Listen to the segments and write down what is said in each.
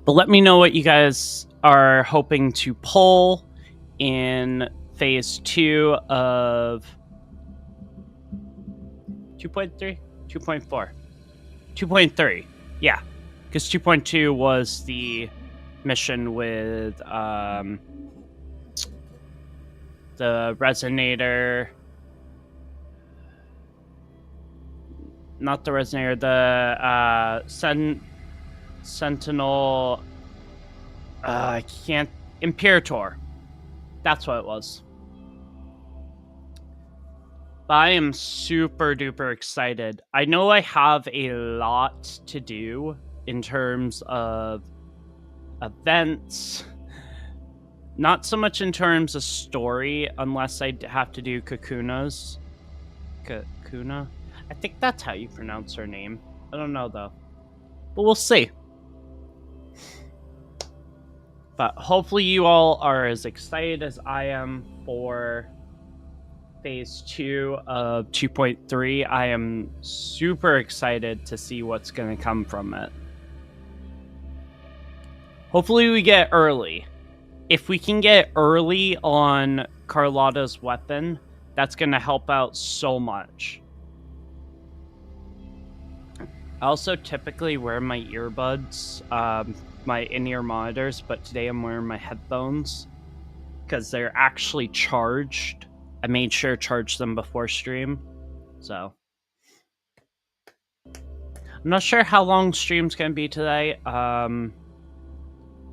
But let me know what you guys are hoping to pull in phase 2 of 2.3? 2.4. 2.3. Yeah. Because 2.2 was the mission with the resonator. Not the resonator, the Sentinel. I can't. Imperator. That's what it was. But I am super duper excited. I know I have a lot to do in terms of events. Not so much in terms of story, unless I have to do Kakuna's. Kakuna? I think that's how you pronounce her name. I don't know, though. But we'll see. But hopefully you all are as excited as I am for phase 2 of 2.3. I am super excited to see what's going to come from it. Hopefully we get early. If we can get early on Carlotta's weapon, that's going to help out so much. I also typically wear my earbuds, my in-ear monitors, but today I'm wearing my headphones because they're actually charged. I made sure to charge them before stream, so. I'm not sure how long stream's going to be today.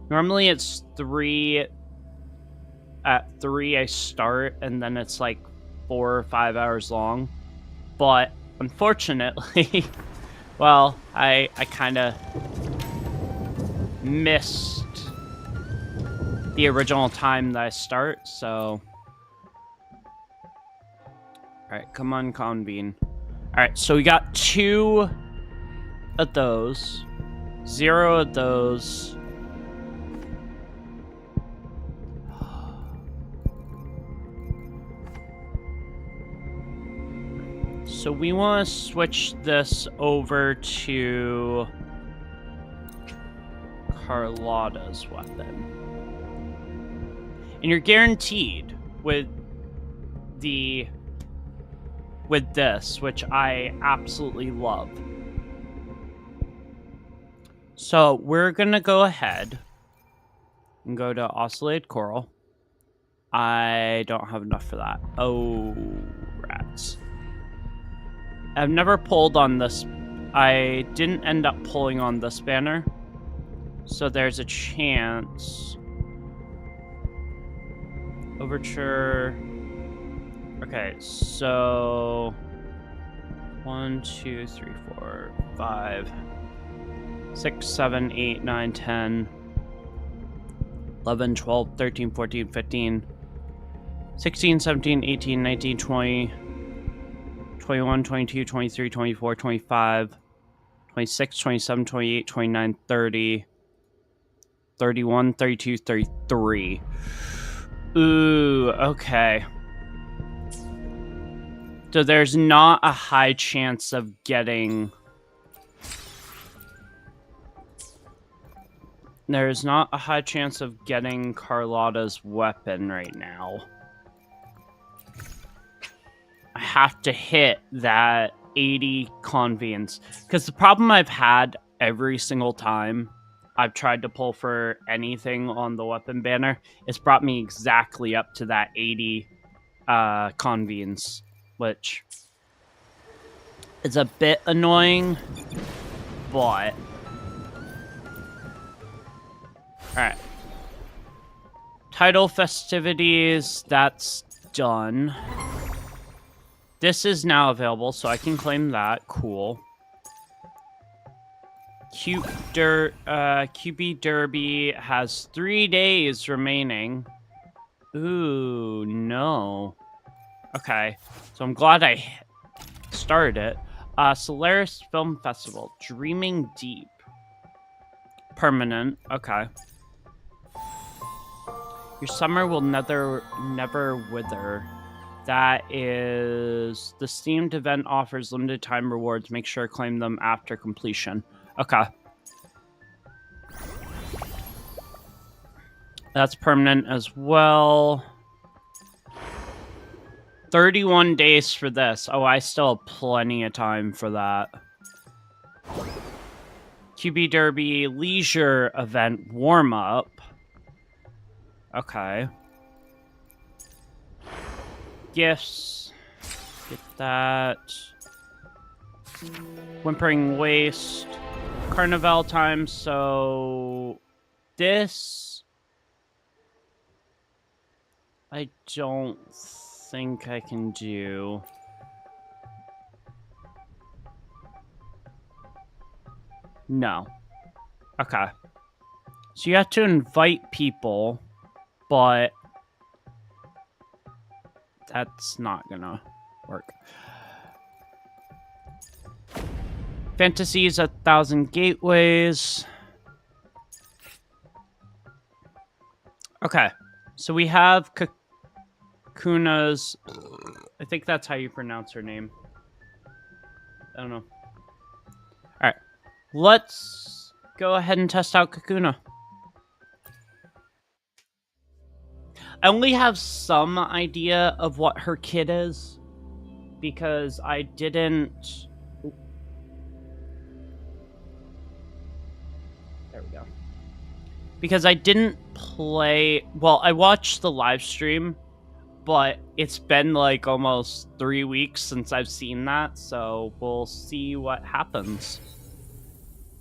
Normally it's 3. At 3 I start, and then it's like 4 or 5 hours long. But unfortunately, well, I kind of missed the original time that I start, so. Alright, come on, convene. Alright, so we got 2 of those, 0 of those. So we want to switch this over to Carlotta's weapon. And you're guaranteed with this, which I absolutely love. So we're going to go ahead and go to Oscillated Coral. I don't have enough for that. Oh, rats. I've never pulled on this. I didn't end up pulling on this banner. So there's a chance. Overture. Okay, so 1, 2, 3, 4, 5, 6, 7, 8, 9, 10, 11, 12, 13, 14, 15, 16, 17, 18, 19, 20, 21, 22, 23, 24, 25, 26, 27, 28, 29, 30, 31, 32, 33. Ooh, okay. So there's not a high chance of getting... There's not a high chance of getting Carlotta's weapon right now. I have to hit that 80 convenience. Because the problem I've had every single time I've tried to pull for anything on the weapon banner, it's brought me exactly up to that 80 convenience, which is a bit annoying, but... Alright. Title festivities, that's done. This is now available, so I can claim that. Cool. QB Derby has 3 days remaining. Ooh, no. Okay, so I'm glad I started it. Solaris Film Festival, Dreaming Deep. Permanent, okay. Your summer will never wither. That is... The themed event offers limited time rewards. Make sure to claim them after completion. Okay. That's permanent as well. 31 days for this. Oh, I still have plenty of time for that. QB Derby Leisure Event Warm-Up. Okay. Gifts. Get that. Whimpering Waste. Carnival time, so... This... I don't think I can do... No. Okay. So you have to invite people, but... That's not gonna work. Fantasies 1,000 gateways. Okay. So we have Kakuna's... I think that's how you pronounce her name. I don't know. Alright. Let's go ahead and test out Kakuna. I only have some idea of what her kit is, because I didn't... There we go. Because I didn't play... Well, I watched the live stream, but it's been like almost 3 weeks since I've seen that, so we'll see what happens.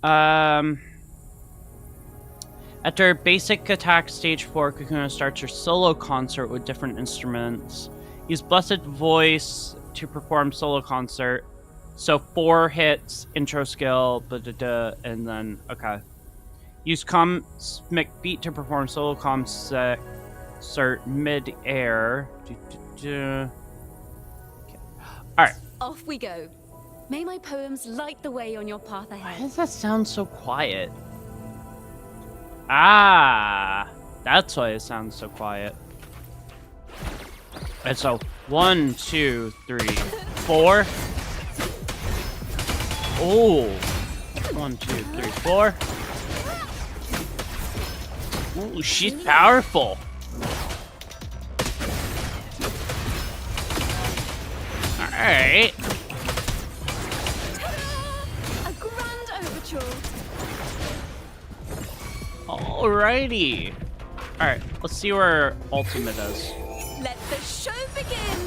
After basic attack stage 4, Kakuna starts her solo concert with different instruments. Use Blessed Voice to perform solo concert. So 4 hits, intro skill, and then, okay. Use Cosmic Beat to perform solo concert mid-air. Okay. Alright. Off we go. May my poems light the way on your path ahead. Why does that sound so quiet? Ah, that's why it sounds so quiet. And so 1, 2, 3, 4. Oh, 1, 2, 3, 4. Ooh, she's powerful. All right. A grand overture. Alrighty. All right, let's see where her ultimate is. Let the show begin.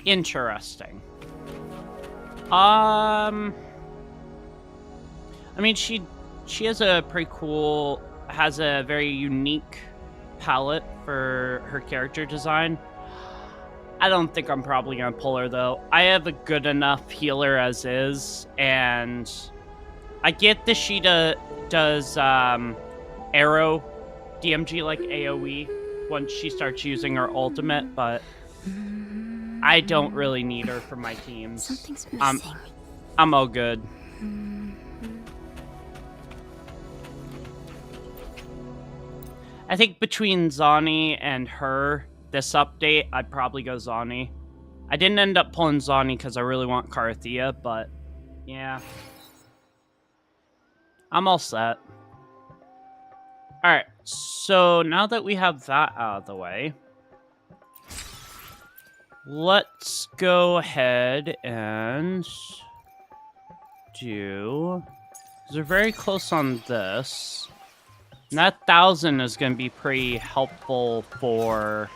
Interesting. I mean, she has a pretty cool, has a very unique palette for her character design. I don't think I'm probably gonna pull her though. I have a good enough healer as is, and I get that she does arrow DMG like AoE once she starts using her ultimate, but I don't really need her for my teams. Something's missing. I'm all good. I think between Zani and her, this update, I'd probably go Zani. I didn't end up pulling Zani because I really want Carthea, but yeah. I'm all set. Alright, so now that we have that out of the way, let's go ahead and do... Because we're very close on this. And that 1,000 is going to be pretty helpful for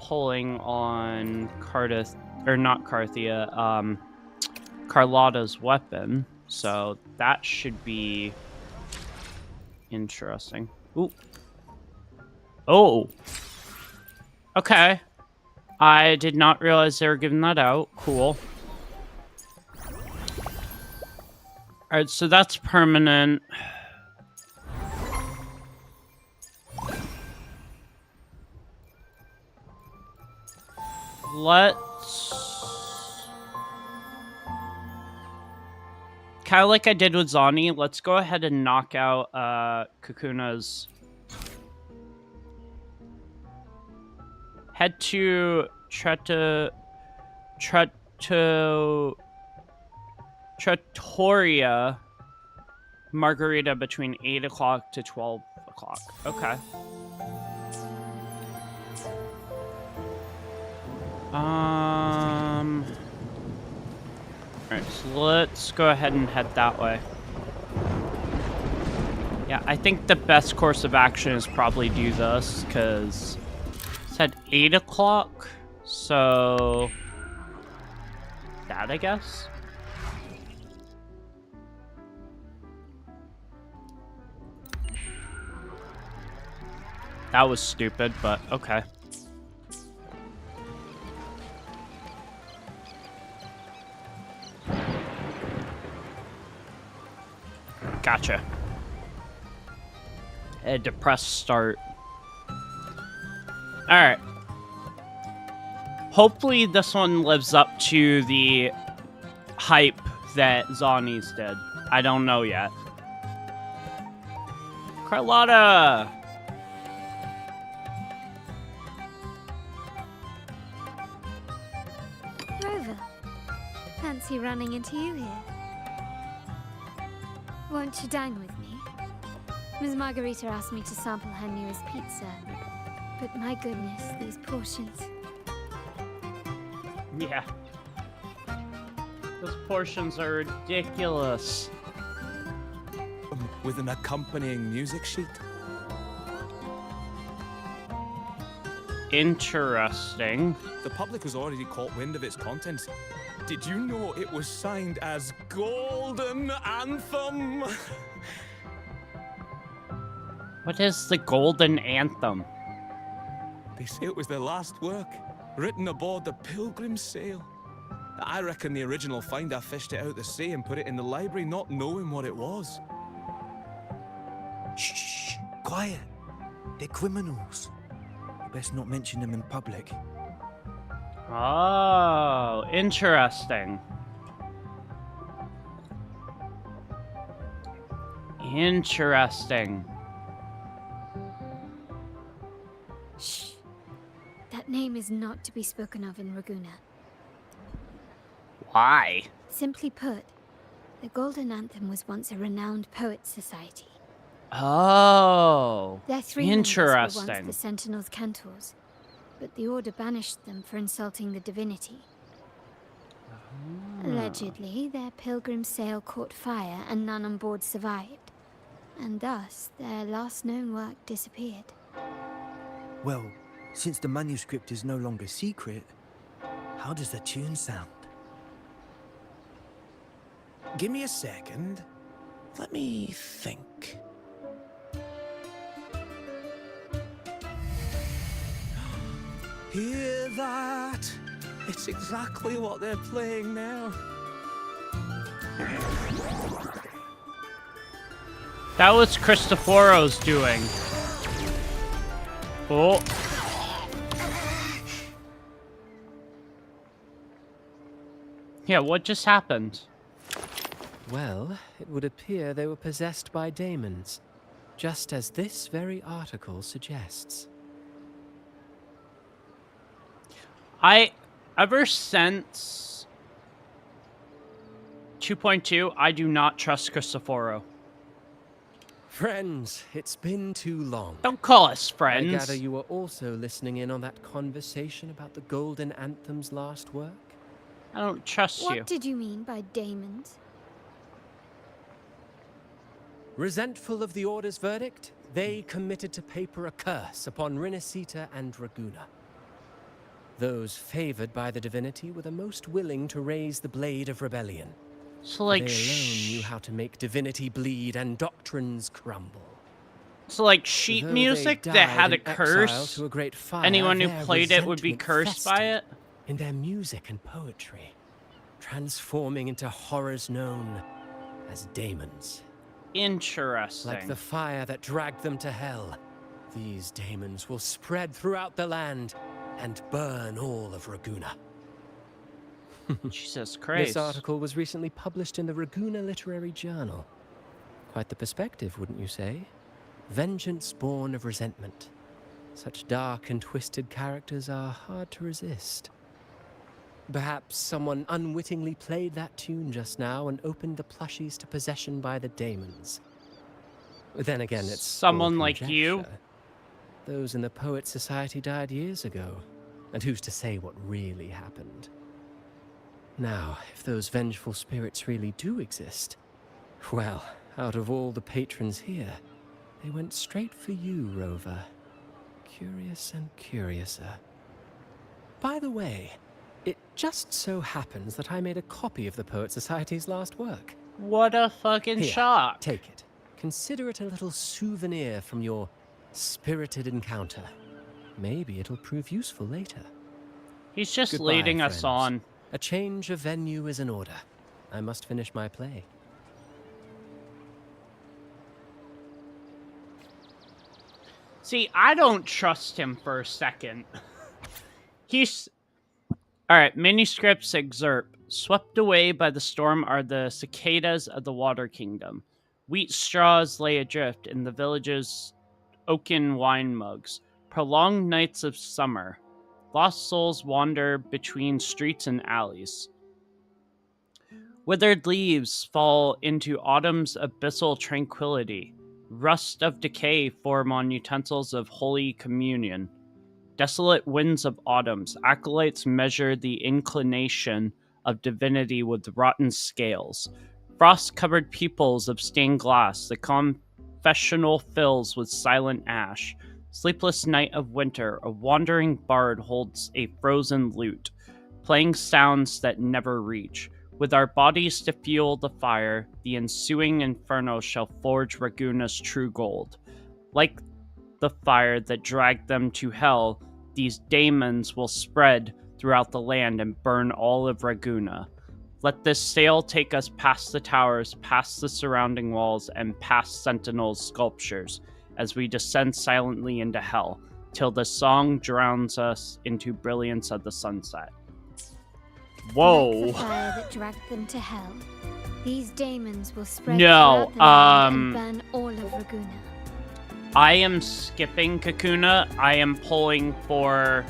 pulling on Carlotta's weapon. So that should be interesting. Ooh. Oh. Okay. I did not realize they were giving that out. Cool. Alright, so that's permanent. Let's... kind of like I did with Zani, let's go ahead and knock out Kakuna's. Head to Trattoria Margarita between 8 o'clock to 12 o'clock. Okay. Alright, so let's go ahead and head that way. Yeah, I think the best course of action is probably do this, because it's at 8 o'clock, so that, I guess? That was stupid, but okay. Gotcha. A depressed start. Alright. Hopefully this one lives up to the hype that Zani's did. I don't know yet. Carlotta! Rover, fancy running into you here. Won't you dine with me? Ms. Margarita asked me to sample her newest pizza. But my goodness, these portions. Yeah. Those portions are ridiculous. With an accompanying music sheet. Interesting. The public has already caught wind of its contents. Did you know it was signed as Golden Anthem? What is the Golden Anthem? They say it was their last work, written aboard the Pilgrim's Sail. I reckon the original finder fished it out the sea and put it in the library, not knowing what it was. Shh, quiet. They're criminals. You best not mention them in public. Oh, interesting. Interesting. Shh. That name is not to be spoken of in Raguna. Why? Simply put, the Golden Anthem was once a renowned poets' society. Oh, Their three members were once interesting. the Sentinel's cantors, but the Order banished them for insulting the divinity. Allegedly, their pilgrim sail caught fire and none on board survived, and thus their last known work disappeared. Well, since the manuscript is no longer secret, how does the tune sound? Give me a second. Let me think. Hear that? It's exactly what they're playing now. That was Cristoforo's doing. Oh. Yeah, what just happened? Well, it would appear they were possessed by daemons, just as this very article suggests. Ever since 2.2, I do not trust Cristoforo. Friends, it's been too long. Don't call us I friends. gather you were also listening in on that conversation about the Golden Anthem's last work? I don't trust you. What did you mean by daemons? Resentful of the Order's verdict, they committed to paper a curse upon Rinasita and Raguna. Those favored by the divinity were the most willing to raise the blade of rebellion. So like, They alone knew how to make divinity bleed and doctrines crumble. so like sheet Though music they that had died a in curse. exile to a great fire, Anyone who their played it would be resentment cursed by it. festered in their music and poetry, transforming into horrors known as daemons. Interesting. Like the fire that dragged them to hell, these daemons will spread throughout the land, and burn all of Raguna. Jesus Christ. This article was recently published in the Raguna Literary Journal. Quite the perspective, wouldn't you say? Vengeance born of resentment. Such dark and twisted characters are hard to resist. Perhaps someone unwittingly played that tune just now and opened the plushies to possession by the daemons. Then again, it's someone all like you. conjecture. Those in the Poets Society died years ago, and who's to say what really happened? Now, if those vengeful spirits really do exist, well, out of all the patrons here, they went straight for you, Rover. Curious and curiouser. By the way, it just so happens that I made a copy of the Poet Society's last work. What a fucking Here, shock. take it. Consider it a little souvenir from your spirited encounter. Maybe it'll prove useful later. He's just Goodbye, leading us friends. on. A change of venue is in order. I must finish my play. See, I don't trust him for a second. He's... Alright, manuscripts excerpt. Swept away by the storm are the cicadas of the Water Kingdom. Wheat straws lay adrift in the village's oaken wine mugs. Prolonged nights of summer. Lost souls wander between streets and alleys. Withered leaves fall into autumn's abyssal tranquility. Rust of decay form on utensils of holy communion. Desolate winds of autumn's acolytes measure the inclination of divinity with rotten scales. Frost-covered pupils of stained glass, the confessional fills with silent ash. Sleepless night of winter, a wandering bard holds a frozen lute, playing sounds that never reach. With our bodies to fuel the fire, the ensuing inferno shall forge Raguna's true gold. Like the fire that dragged them to hell, these daemons will spread throughout the land and burn all of Raguna. Let this sail take us past the towers, past the surrounding walls, and past sentinels' sculptures, as we descend silently into hell, till the song drowns us into brilliance of the sunset. Whoa. Like the fire that dragged them to hell, these daemons will spread No, throughout the land and burn all of Raguna. I am skipping Kakuna. I am pulling for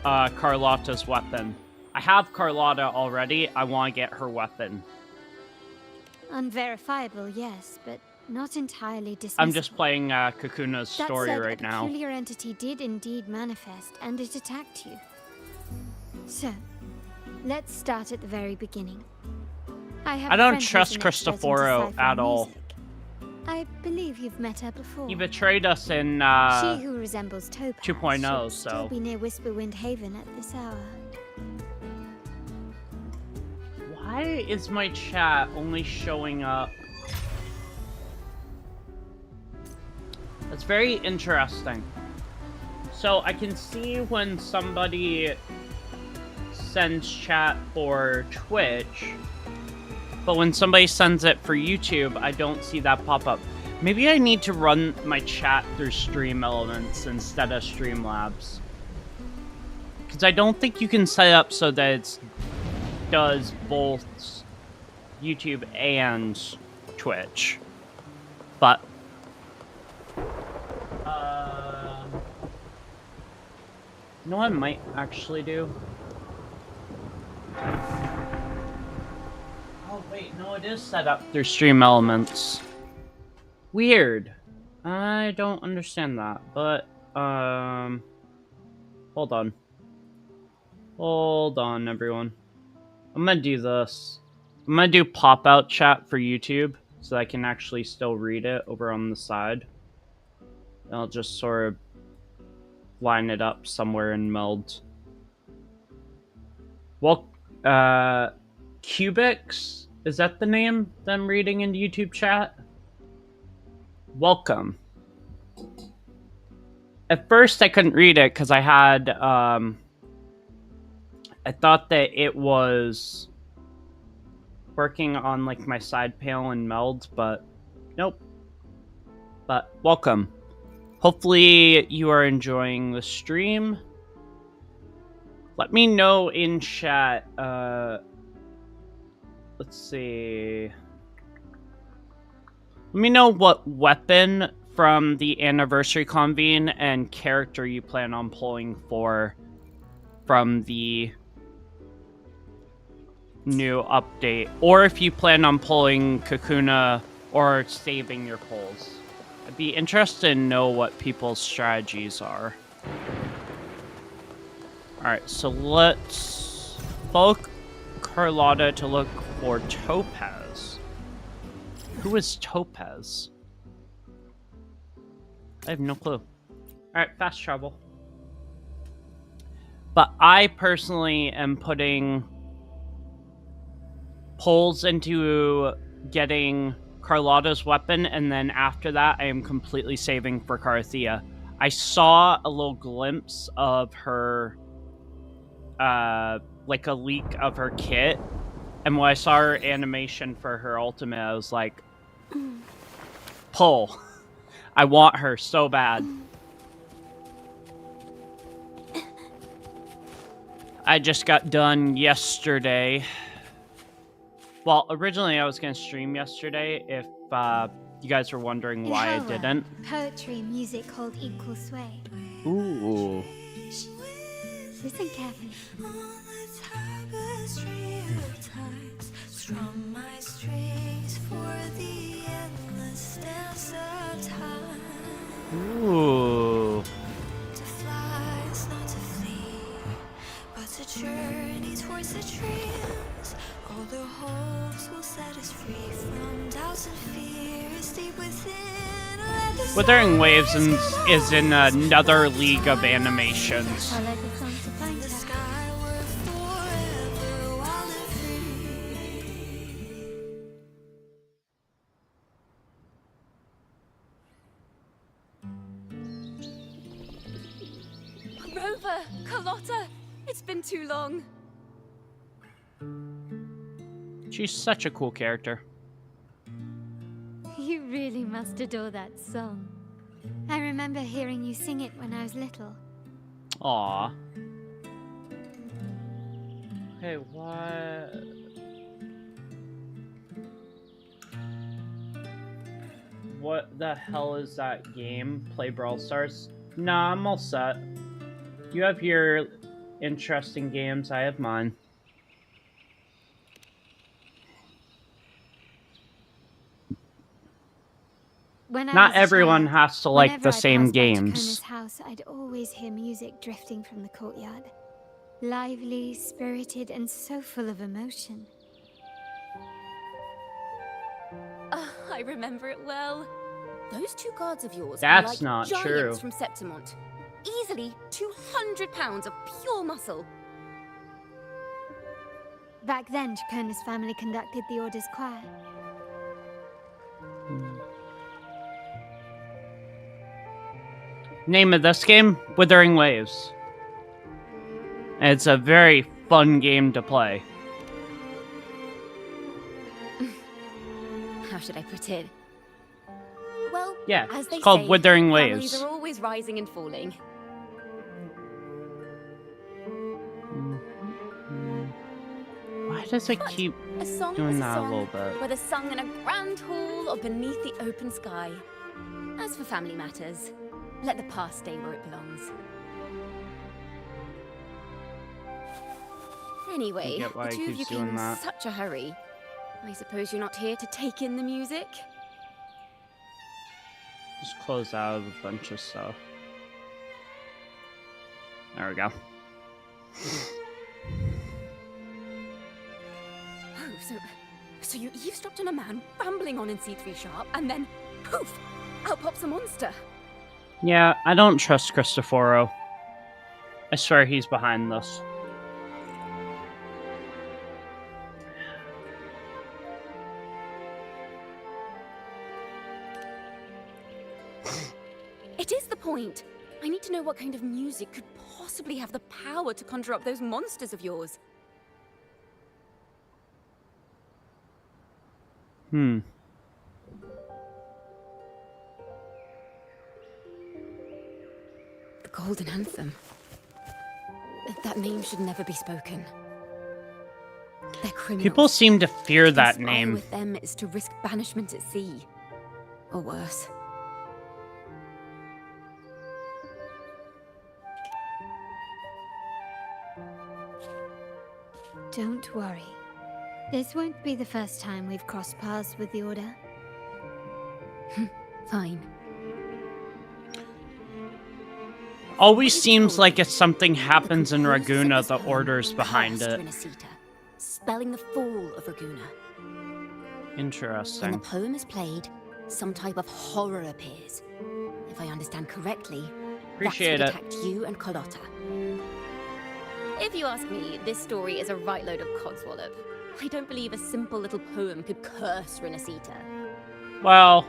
Carlotta's weapon. I have Carlotta already. I want to get her weapon. Unverifiable, yes, but not entirely dismissible. I'm just playing Kakuna's story that said, right a now. peculiar entity did indeed manifest, and it attacked you. So, let's start at the very beginning. I don't trust Cristoforo at all. I believe you've met her before. He betrayed us in She who resembles Topaz 2.0, should still be near Whisperwind Haven at this hour. Why is my chat only showing up? That's very interesting. So I can see when somebody sends chat for Twitch, but when somebody sends it for YouTube, I don't see that pop up. Maybe I need to run my chat through Stream Elements instead of Streamlabs. Because I don't think you can set up so that it does both YouTube and Twitch. But you know what I might actually do? Oh wait, no, it is set up through Stream Elements. Weird. I don't understand that, but hold on. Hold on, everyone. I'm gonna do this. I'm gonna do pop-out chat for YouTube so I can actually still read it over on the side. And I'll just sort of line it up somewhere in Meld. Well, Cubics? Is that the name that I'm reading in YouTube chat? Welcome. At first I couldn't read it because I had, I thought that it was working on like my side panel in Meld, but nope. But welcome. Hopefully you are enjoying the stream. Let me know in chat. Let's see. Let me know what weapon from the anniversary convene and character you plan on pulling for from the new update, or if you plan on pulling Kakuna or saving your pulls. I'd be interested to know what people's strategies are. Alright, so let's follow Carlotta to look for Topaz. Who is Topaz? I have no clue. Alright, fast travel. But I personally am putting pulls into getting Carlotta's weapon, and then after that, I am completely saving for Carthea. I saw a little glimpse of her, like a leak of her kit, and when I saw her animation for her ultimate, I was like, pull. I want her so bad. I just got done yesterday. Well, originally I was going to stream yesterday if you guys were wondering why I didn't. Poetry and music hold equal sway. Ooh. Listen carefully. Strum my strings for the endless dance of time. Ooh. To fly is not to flee, but to journey towards the dreams. All the hopes will set us free from doubts and fears deep within. Withering Waves is in another league of animations. I like the song to find The her. sky were forever wild and free. Rover! Carlotta! It's been too long. She's such a cool character. You really must adore that song. I remember hearing you sing it when I was little. Aw. Hey, what? What the hell is that game? Play Brawl Stars? Nah, I'm all set. You have your interesting games, I have mine. When I Not was a everyone child, has to like whenever the I same passed by games. Chacona's house, I'd always hear music drifting from the courtyard. Lively, spirited, and so full of emotion. I remember it well. Those two guards of yours That's were like not giants true. from Septimont. Easily 200 pounds of pure muscle. Back then, Chacona's family conducted the Order's choir. Name of this game? Withering Waves. And it's a very fun game to play. How should I put it? Well, Yeah, as they it's called say, Withering families Waves. are always rising and falling. Why does it But keep a song doing is that a song, little bit? whether sung in a grand hall or beneath the open sky. As for family matters, let the past stay where it belongs. Anyway, get why the it two of you keeps came doing in that. such a hurry. I suppose you're not here to take in the music? Just close out of a bunch of stuff. There we go. Oh, so you eavesdropped on a man rambling on in C3 Sharp, and then, poof, out pops a monster. Yeah, I don't trust Cristoforo. I swear he's behind this. It is the point. I need to know what kind of music could possibly have the power to conjure up those monsters of yours. The Golden Anthem. That name should never be spoken. They're criminals. People seem to fear To that conspire name. with them is to risk banishment at sea. Or worse. Don't worry. This won't be the first time we've crossed paths with the Order. Fine. Always seems like if something happens in The composers of Raguna, this the poem Order's behind cursed it. Renacita, spelling the fall of Raguna. When the Interesting. poem is played, some type of horror appears. If I understand correctly, Appreciate that's it. what attacked you and Carlotta. If you ask me, this story is a right load of codswallop. I don't believe a simple little poem could curse Renacita. Well,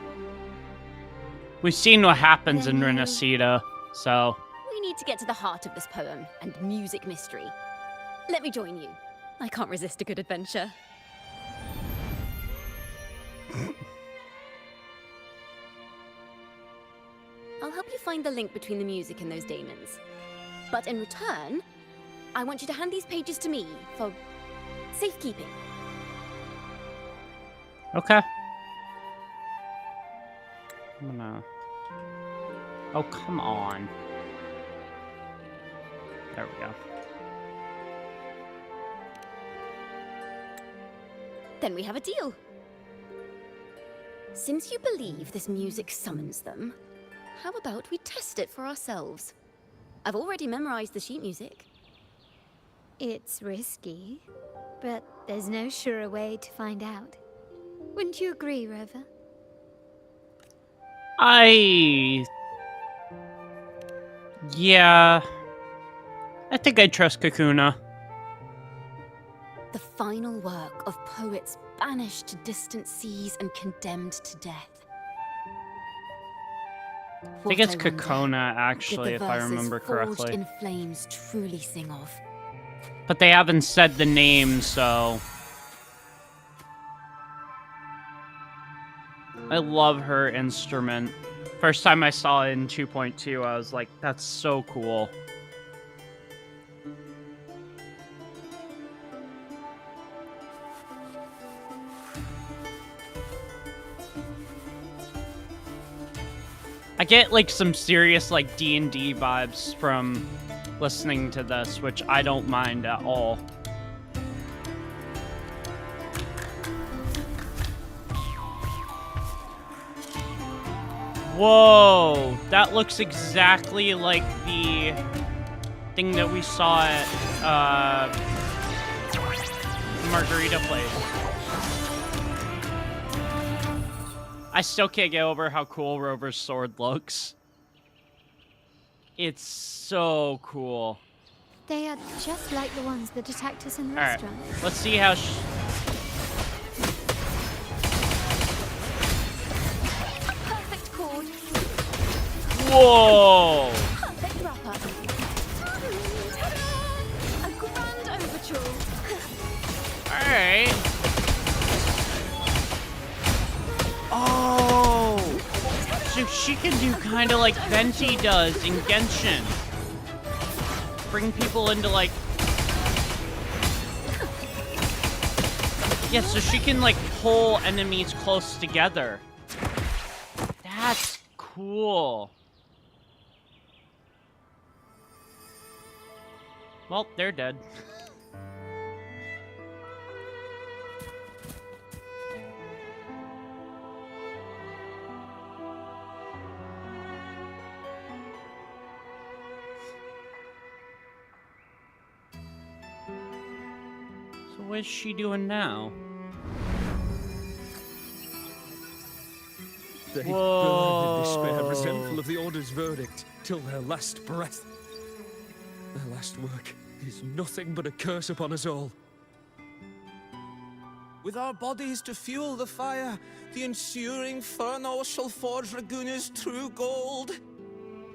we've seen what happens in Then- Renacita, so... We need to get to the heart of this poem and music mystery. Let me join you. I can't resist a good adventure. I'll help you find the link between the music and those daemons. But in return, I want you to hand these pages to me for safekeeping. Okay. I'm gonna... Oh, come on. There we go. Then we have a deal. Since you believe this music summons them, how about we test it for ourselves? I've already memorized the sheet music. It's risky, but there's no surer way to find out. Wouldn't you agree, Rover? Yeah... I think I trust Kakuna. The final work of poets banished to distant seas and condemned to death. I think it's Kakona, actually, if I remember Forged correctly. in flames truly sing of. But they haven't said the name, so... I love her instrument. First time I saw it in 2.2, I was like, that's so cool. I get like some serious like D&D vibes from listening to this, which I don't mind at all. Whoa, that looks exactly like the thing that we saw at Margarita Place. I still can't get over how cool Rover's sword looks. It's so cool. They are just like the ones that attacked us in the Alright, restaurant. let's see how Perfect chord. Whoa! Perfect wrapper. Ta-da! A grand overture. Alright. Oh! So she can do kind of like Venti does in Genshin. Bring people into like... Yeah, so she can like pull enemies close together. That's cool. Well, they're dead. So what's she doing now? They Whoa. burned in despair, resentful of the Order's verdict, till their last breath. Their last work is nothing but a curse upon us all. With our bodies to fuel the fire, the ensuing furnace shall forge Raguna's true gold.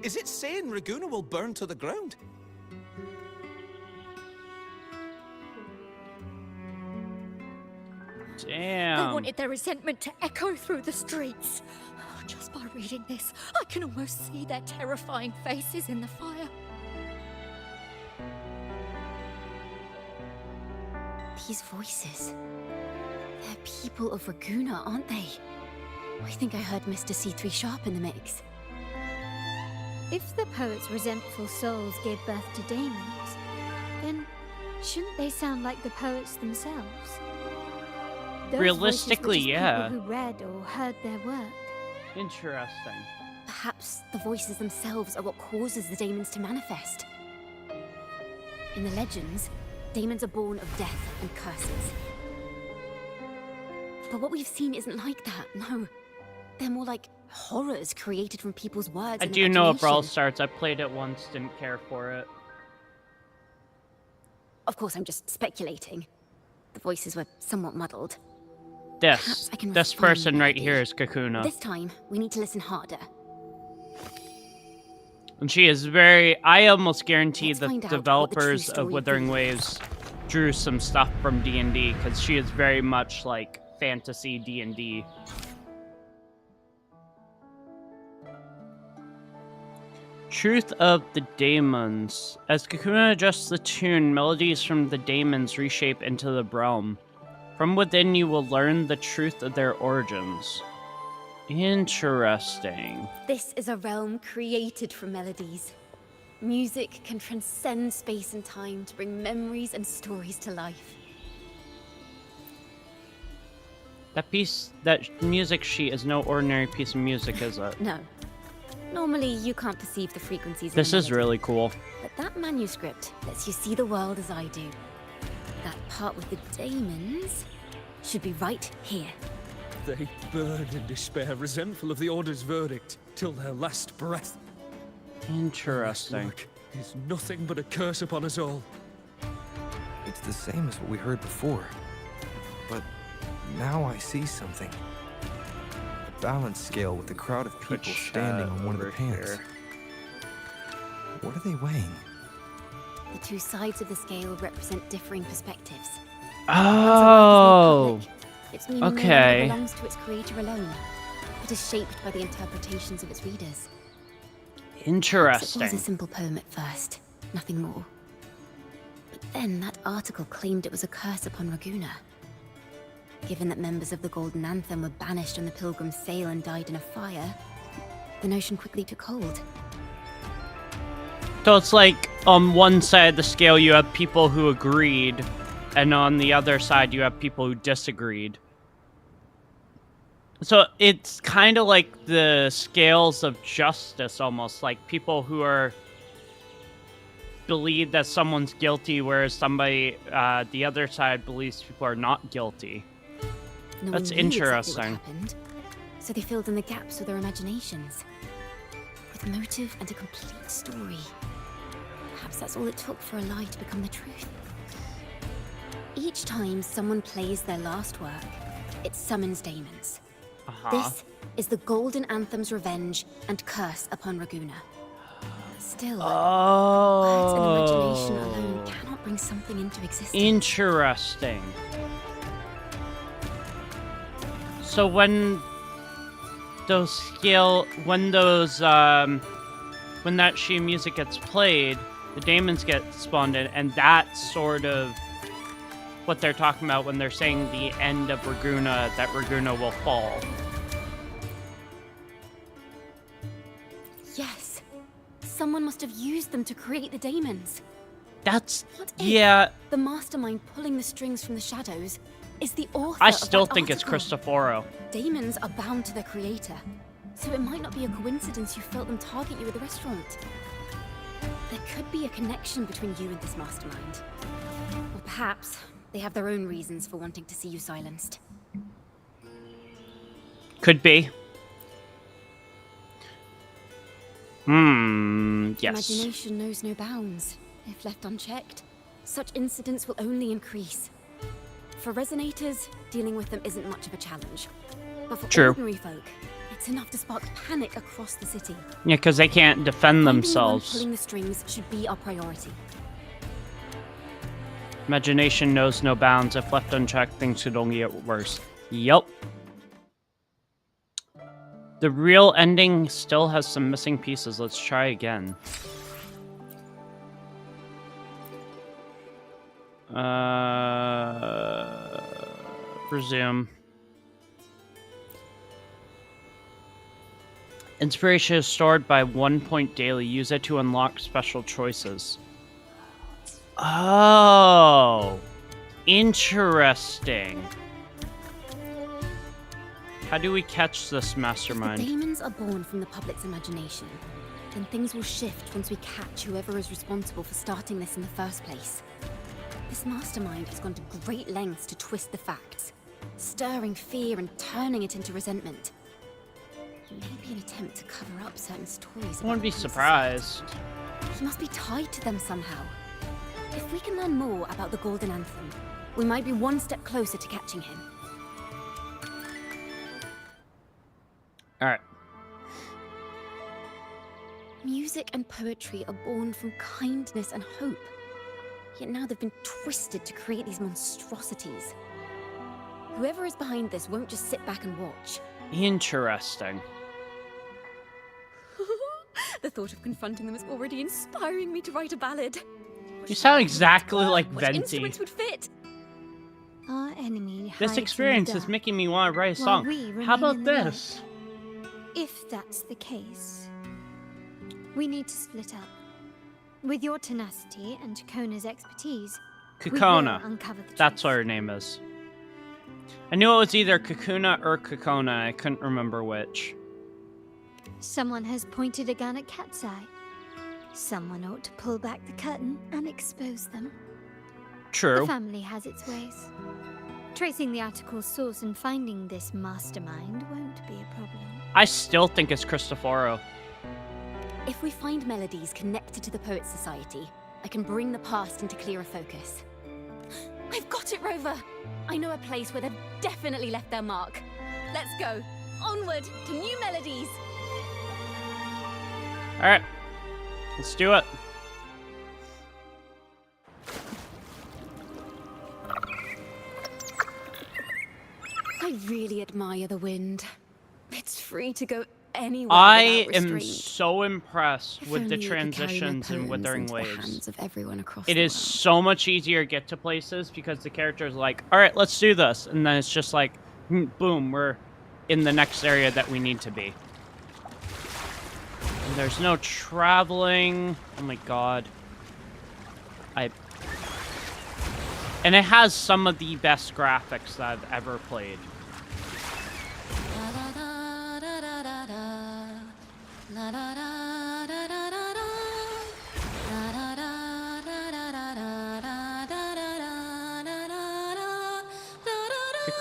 Is it saying Raguna will burn to the ground? Damn. I wanted their resentment to echo through the streets. Just by reading this, I can almost see their terrifying faces in the fire. These voices. They're people of Raguna, aren't they? I think I heard Mr. C3 Sharp in the mix. If the poet's resentful souls gave birth to daemons, then shouldn't they sound like the poets themselves? Those Realistically, voices were just yeah. people who read or heard their work. Interesting. Perhaps the voices themselves are what causes the daemons to manifest. In the legends, daemons are born of death and curses. But what we've seen isn't like that, no. They're more like horrors created from people's words I and do know of Brawl imagination. Stars. I played it once, didn't care for it. Of course, I'm just speculating. The voices were somewhat muddled. This Perhaps I can this refine the person right melody. here is Kakuna. This time, we need to listen harder. And she is very... I almost guarantee Let's the find out what the true developers of story of Withering the- Waves drew some stuff from D&D, because she is very much like fantasy D&D. Truth of the Daemons. As Kakuna adjusts the tune, melodies from the daemons reshape into the realm. From within you will learn the truth of their origins. Interesting. This is a realm created from melodies. Music can transcend space and time to bring memories and stories to life. That music sheet is no ordinary piece of music, is it? No. Normally, you can't perceive the frequencies. This in a is melody, really cool. But that manuscript lets you see the world as I do. That part with the daemons should be right here. They burn in despair, resentful of the Order's verdict, till their last breath. Interesting. Work is nothing but a curse upon us all. It's the same as what we heard before. But now I see something. A balance scale with a crowd of people Twitch standing chat on one of the over pans. here. What are they weighing? The two sides of the scale represent differing perspectives. Oh! Its meaning no Okay. longer belongs to its creator alone, but is shaped by the interpretations of its readers. It was a Interesting. simple poem at first, nothing more. But then that article claimed it was a curse upon Raguna. Given that members of the Golden Anthem were banished on the Pilgrim's Sail and died in a fire, the notion quickly took hold. So it's like, on one side of the scale you have people who agreed, and on the other side you have people who disagreed. So it's kind of like the scales of justice, almost, like people who are believe that someone's guilty, whereas somebody, the other side believes people are not guilty. No That's one knew exactly interesting. what happened, so they filled in the gaps with their imaginations. With motive and a complete story. Perhaps that's all it took for a lie to become the truth. Each time someone plays their last work, it summons daemons. This is the Golden Anthem's revenge and curse upon Raguna. Still, words and imagination alone cannot bring something into existence. Interesting. So when when that sheet music gets played, the daemons get spawned in, and that's sort of what they're talking about when they're saying the end of Raguna, that Raguna will fall. Yes. Someone must have used them to create the daemons. That's... What if yeah, the mastermind pulling the strings from the shadows is the author I of still that think it's article? Cristoforo. Daemons are bound to their creator, so it might not be a coincidence you felt them target you at the restaurant. There could be a connection between you and this mastermind. Or perhaps they have their own reasons for wanting to see you silenced. Could be. Yes. Imagination knows no bounds. If left unchecked, such incidents will only increase. For resonators, dealing with them isn't much of a challenge. But for True. ordinary folk, it's enough to spark panic across the city. Yeah, because they can't defend Finding the one themselves. pulling the strings should be our priority. Imagination knows no bounds. If left unchecked, things could only get worse. Yup. The real ending still has some missing pieces. Let's try again. Resume. Inspiration is stored by 1 point daily. Use it to unlock special choices. Oh, interesting. How do we catch this mastermind? If the daemons are born from the public's imagination, then things will shift once we catch whoever is responsible for starting this in the first place. This mastermind has gone to great lengths to twist the facts, stirring fear and turning it into resentment. It may be an attempt to cover up certain stories. I wouldn't be surprised. He must be tied to them somehow. If we can learn more about the Golden Anthem, we might be one step closer to catching him. Alright. Music and poetry are born from kindness and hope. Yet now they've been twisted to create these monstrosities. Whoever is behind this won't just sit back and watch. Interesting. The thought of confronting them is already inspiring me to write a ballad. You sound exactly like What Venti. instruments would fit? Our enemy This hides experience in the is dark, making me want to write a while song. we remain How about in the light. this? If that's the case, we need to split up. With your tenacity and Kona's expertise, we will Kakona. uncover the That's truth. what her name is. I knew it was either Kakuna or Kakona. I couldn't remember which. Someone has pointed a gun at Cat's Eye. Someone ought to pull back the curtain and expose them. True. The family has its ways. Tracing the article's source and finding this mastermind won't be a problem. I still think it's Cristoforo. If we find melodies connected to the Poets Society, I can bring the past into clearer focus. I've got it, Rover! I know a place where they've definitely left their mark. Let's go! Onward to new melodies! Alright. Let's do it. I really admire the wind. It's free to go anywhere I without am restraint. so impressed If with the only you could carry my transitions in poems Withering into the Waves. hands of everyone across It the is world. so much easier to get to places because the character's like, alright, let's do this. And then it's just like, boom, we're in the next area that we need to be. And there's no traveling. Oh my god. And it has some of the best graphics that I've ever played.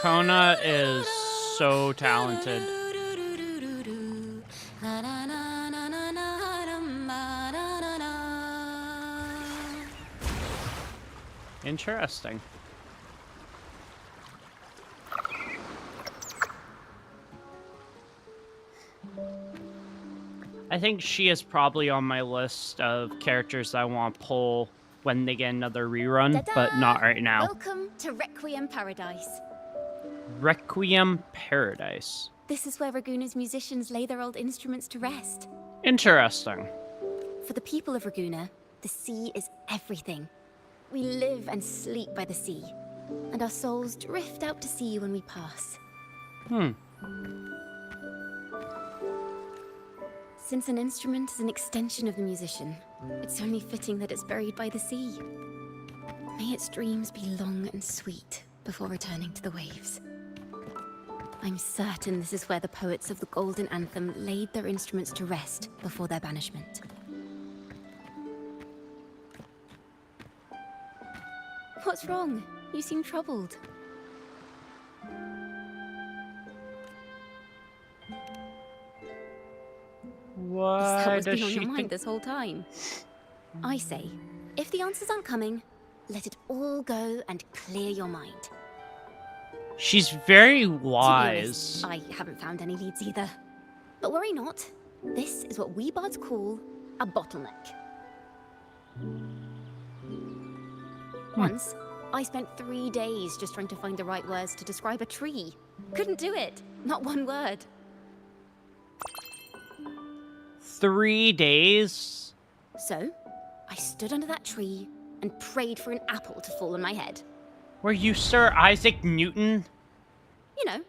Kakona is so talented. Interesting. I think she is probably on my list of characters that I want to pull when they get another rerun, but not right now. Welcome to Requiem Paradise. Requiem Paradise. This is where Raguna's musicians lay their old instruments to rest. Interesting. For the people of Raguna, the sea is everything. We live and sleep by the sea, and our souls drift out to sea when we pass. Since an instrument is an extension of the musician, it's only fitting that it's buried by the sea. May its dreams be long and sweet before returning to the waves. I'm certain this is where the poets of the Golden Anthem laid their instruments to rest before their banishment. What's wrong? You seem troubled. Is that Why what's does been on she your mind think... this whole time? I say, if the answers aren't coming, let it all go and clear your mind. She's very To be wise. honest, I haven't found any leads either. But worry not. This is what we bards call a bottleneck. Once, I spent 3 days just trying to find the right words to describe a tree. Couldn't do it. Not one word. 3 days? So, I stood under that tree, and prayed for an apple to fall on my head. Were you Sir Isaac Newton? You know,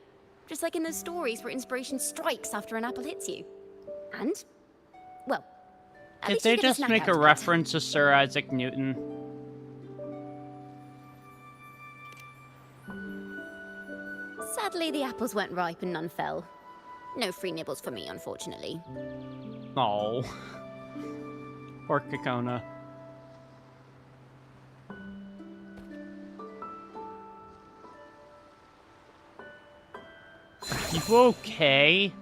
just like in those stories where inspiration strikes after an apple hits you. And, well, at Did least they you get just snack make out a of it. reference to Sir Isaac Newton? Sadly, the apples weren't ripe and none fell. No free nibbles for me, unfortunately. Oh. Poor Kakona. You okay?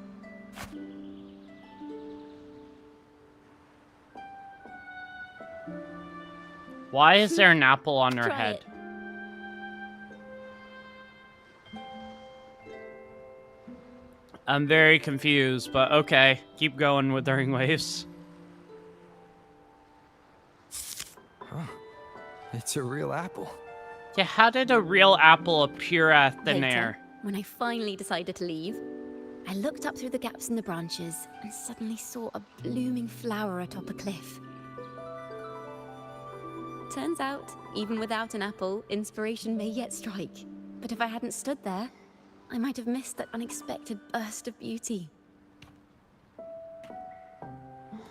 Why is there an apple on her Try head? it. I'm very confused, but okay. Keep going, Withering Waves. Huh. It's a real apple. Yeah, how did a real apple appear at thin Later, air? when I finally decided to leave, I looked up through the gaps in the branches and suddenly saw a blooming flower atop a cliff. Turns out, even without an apple, inspiration may yet strike. But if I hadn't stood there, I might have missed that unexpected burst of beauty.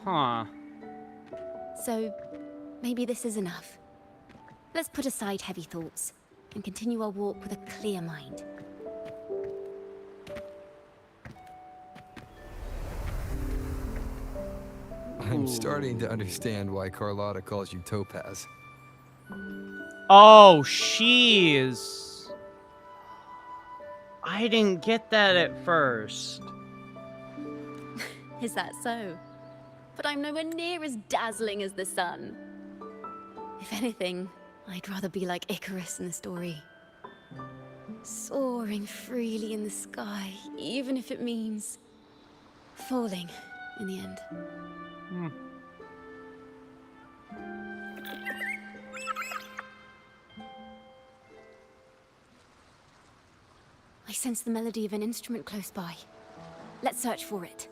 Huh. So, maybe this is enough. Let's put aside heavy thoughts and continue our walk with a clear mind. I'm starting to understand why Carlotta calls you Topaz. Oh, she's... I didn't get that at first. Is that so? But I'm nowhere near as dazzling as the sun. If anything, I'd rather be like Icarus in the story. Soaring freely in the sky, even if it means falling in the end. Hmm. I sense the melody of an instrument close by. Let's search for it.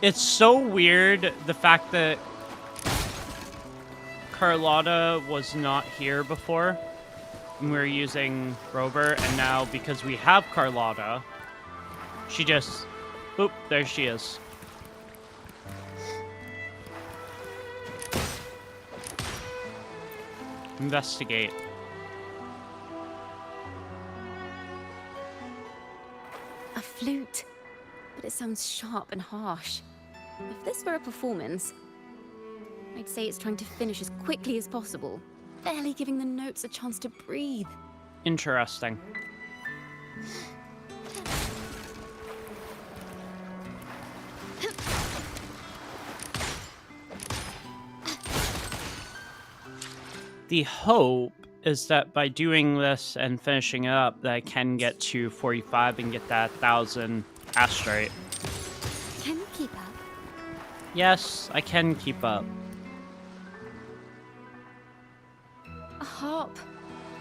It's so weird, the fact that Carlotta was not here before. And we were using Rover, and now because we have Carlotta, she just... Oop, there she is. Investigate. A flute, but it sounds sharp and harsh. If this were a performance, I'd say it's trying to finish as quickly as possible, barely giving the notes a chance to breathe. Interesting. The hope is that by doing this and finishing it up, that I can get to 45 and get that 1,000 asteroid. Can you keep up? Yes, I can keep up. A harp.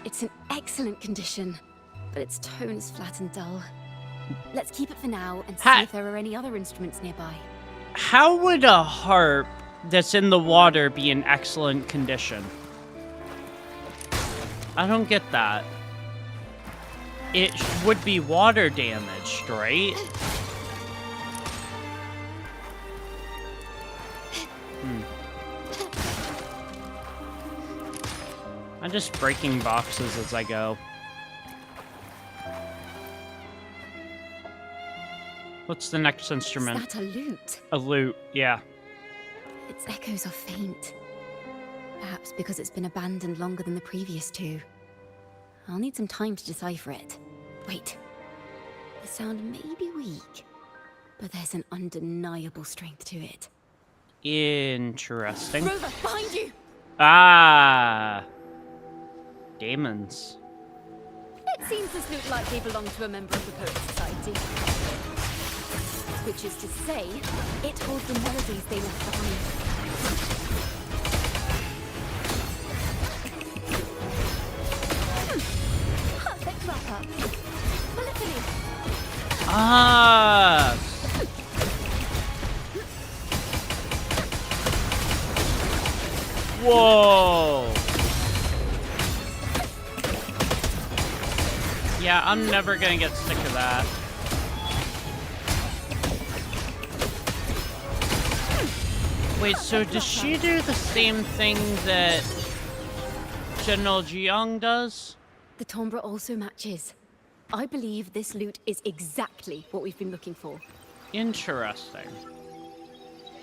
It's in excellent condition, but its tone is flat and dull. Let's keep it for now and see if there are any other instruments nearby. How would a harp that's in the water be in excellent condition? I don't get that. It would be water damaged, right? I'm just breaking boxes as I go. What's the next instrument? Is that a lute? A lute, yeah. Its echoes are faint. Perhaps because it's been abandoned longer than the previous two. I'll need some time to decipher it. Wait. The sound may be weak, but there's an undeniable strength to it. Interesting. Rover, behind you! Ah! Demons. It seems this lute likely belonged to a member of the Poet Society. Which is to say, it holds the melodies they left behind. Perfect wrap-up. Will it finish? Ah! Whoa! Yeah, I'm never gonna get sick of that. Wait, so does she do the same thing that General Jiang does? The timbre also matches. I believe this loot is exactly what we've been looking for. Interesting.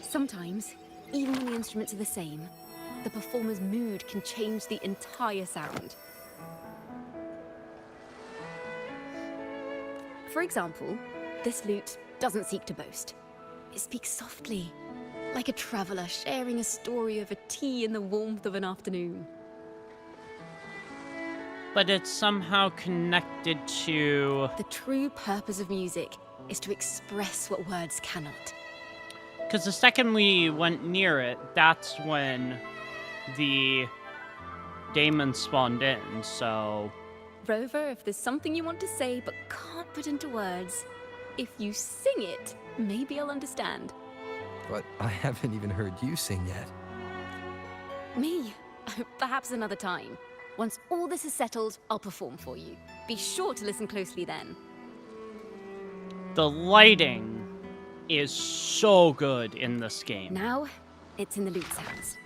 Sometimes, even when the instruments are the same, the performer's mood can change the entire sound. For example, this lute doesn't seek to boast. It speaks softly, like a traveler sharing a story over tea in the warmth of an afternoon. But it's somehow connected to... The true purpose of music is to express what words cannot. Because the second we went near it, that's when the daemon spawned in, so... Rover, if there's something you want to say but can't put into words, if you sing it, maybe I'll understand. But I haven't even heard you sing yet. Me? Perhaps another time. Once all this is settled, I'll perform for you. Be sure to listen closely then. The lighting is so good in this game. Now, it's in the lute sounds.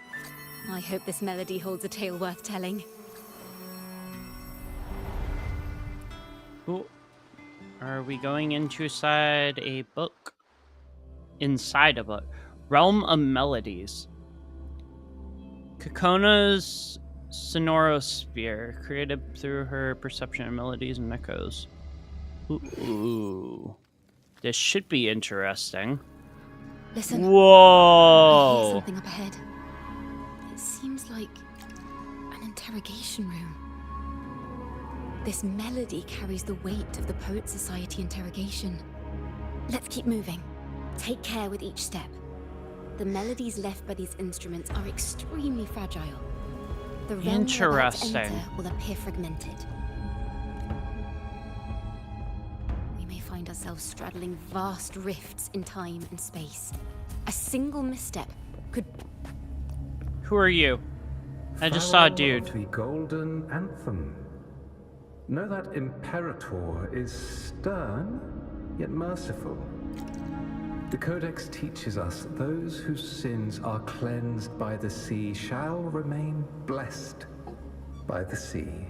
I hope this melody holds a tale worth telling. Ooh. Are we going inside a book? Inside a book. Realm of Melodies. Kakona's sonorosphere, created through her perception of melodies and echoes. Ooh. This should be interesting. Listen. I Whoa! hear something up ahead. It seems like an interrogation room. This melody carries the weight of the Poet Society interrogation. Let's keep moving. Take care with each step. The melodies left by these instruments are extremely fragile. The realm we're about to enter will appear fragmented. We may find ourselves straddling vast rifts in time and space. A single misstep could... Who are you? I just saw a dude. The Golden Anthem. Know that Imperator is stern, yet merciful. The Codex teaches us that those whose sins are cleansed by the sea shall remain blessed by the sea.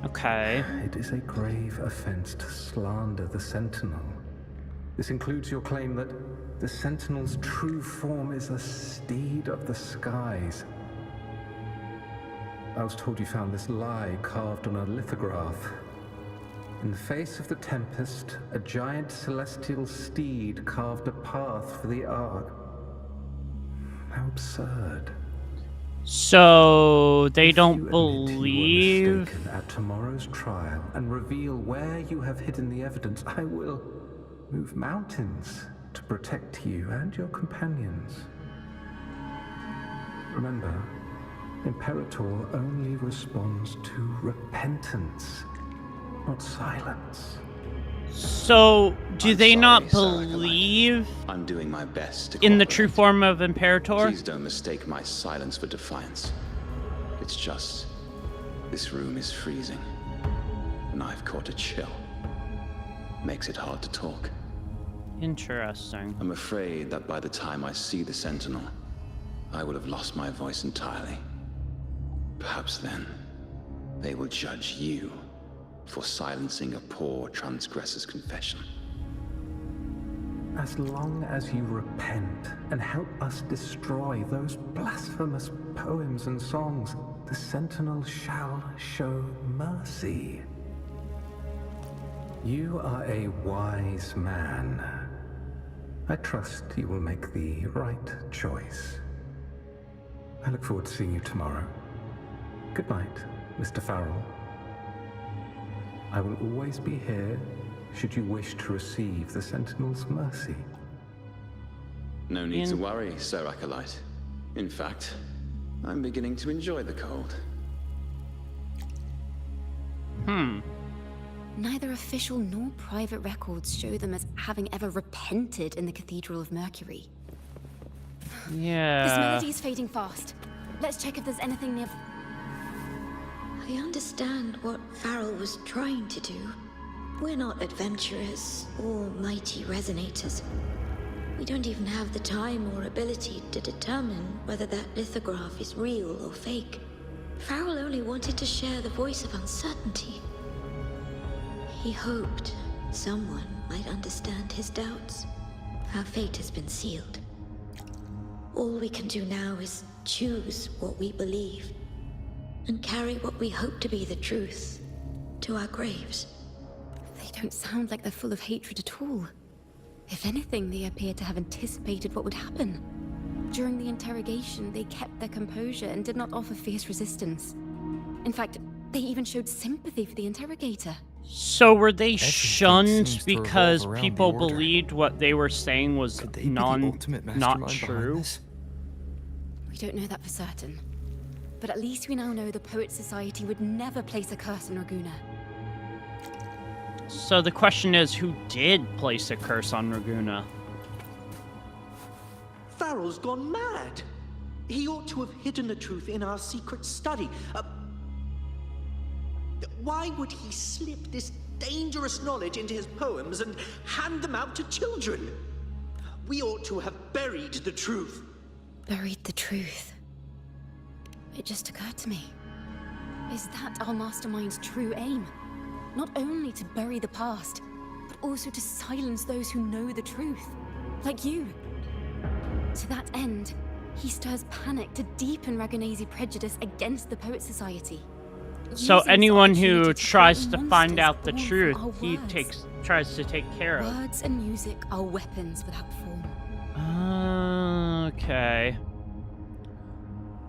Okay. It is a grave offense to slander the Sentinel. This includes your claim that the Sentinel's true form is a steed of the skies. I was told you found this lie carved on a lithograph. In the face of the tempest, a giant celestial steed carved a path for the Ark. How absurd. So they If don't you admit believe... you were mistaken at tomorrow's trial and reveal where you have hidden the evidence, I will move mountains to protect you and your companions. Remember, Imperator only responds to repentance, not silence. So, do I'm they sorry, not Sir Acolyte. believe I'm doing my best to in the cooperate. true form of Imperator? Please don't mistake my silence for defiance. It's just, this room is freezing, and I've caught a chill. Makes it hard to talk. Interesting. I'm afraid that by the time I see the Sentinel, I will have lost my voice entirely. Perhaps then, they will judge you for silencing a poor transgressor's confession. As long as you repent and help us destroy those blasphemous poems and songs, the Sentinel shall show mercy. You are a wise man. I trust you will make the right choice. I look forward to seeing you tomorrow. Good night, Mr. Farrell. I will always be here should you wish to receive the Sentinel's mercy. No need to worry, Sir Acolyte. In fact, I'm beginning to enjoy the cold. Neither official nor private records show them as having ever repented in the Cathedral of Mercury. This Yeah. melody is fading fast. Let's check if there's anything near. I understand what Farrell was trying to do. We're not adventurers or mighty resonators. We don't even have the time or ability to determine whether that lithograph is real or fake. Farrell only wanted to share the voice of uncertainty. He hoped someone might understand his doubts. Our fate has been sealed. All we can do now is choose what we believe and carry what we hope to be the truth to our graves. They don't sound like they're full of hatred at all. If anything, they appear to have anticipated what would happen. During the interrogation, they kept their composure and did not offer fierce resistance. In fact, they even showed sympathy for the interrogator. So were they Everything shunned seems to revolve because around the people Order. believed what they were saying was Could they be the not ultimate mastermind behind true? this? We don't know that for certain. But at least we now know the Poets Society would never place a curse on Raguna. So the question is, who did place a curse on Raguna? Farrell's gone mad. He ought to have hidden the truth in our secret study. Why would he slip this dangerous knowledge into his poems and hand them out to children? We ought to have buried the truth. Buried the truth. It just occurred to me. Is that our mastermind's true aim? Not only to bury the past, but also to silence those who know the truth. Like you. To that end, he stirs panic to deepen Ragonese prejudice against the Poet Society. So Using anyone this who opportunity to tries create to find monsters out the born from truth, our he words. tries to take care of. Words and music are weapons without form. Okay.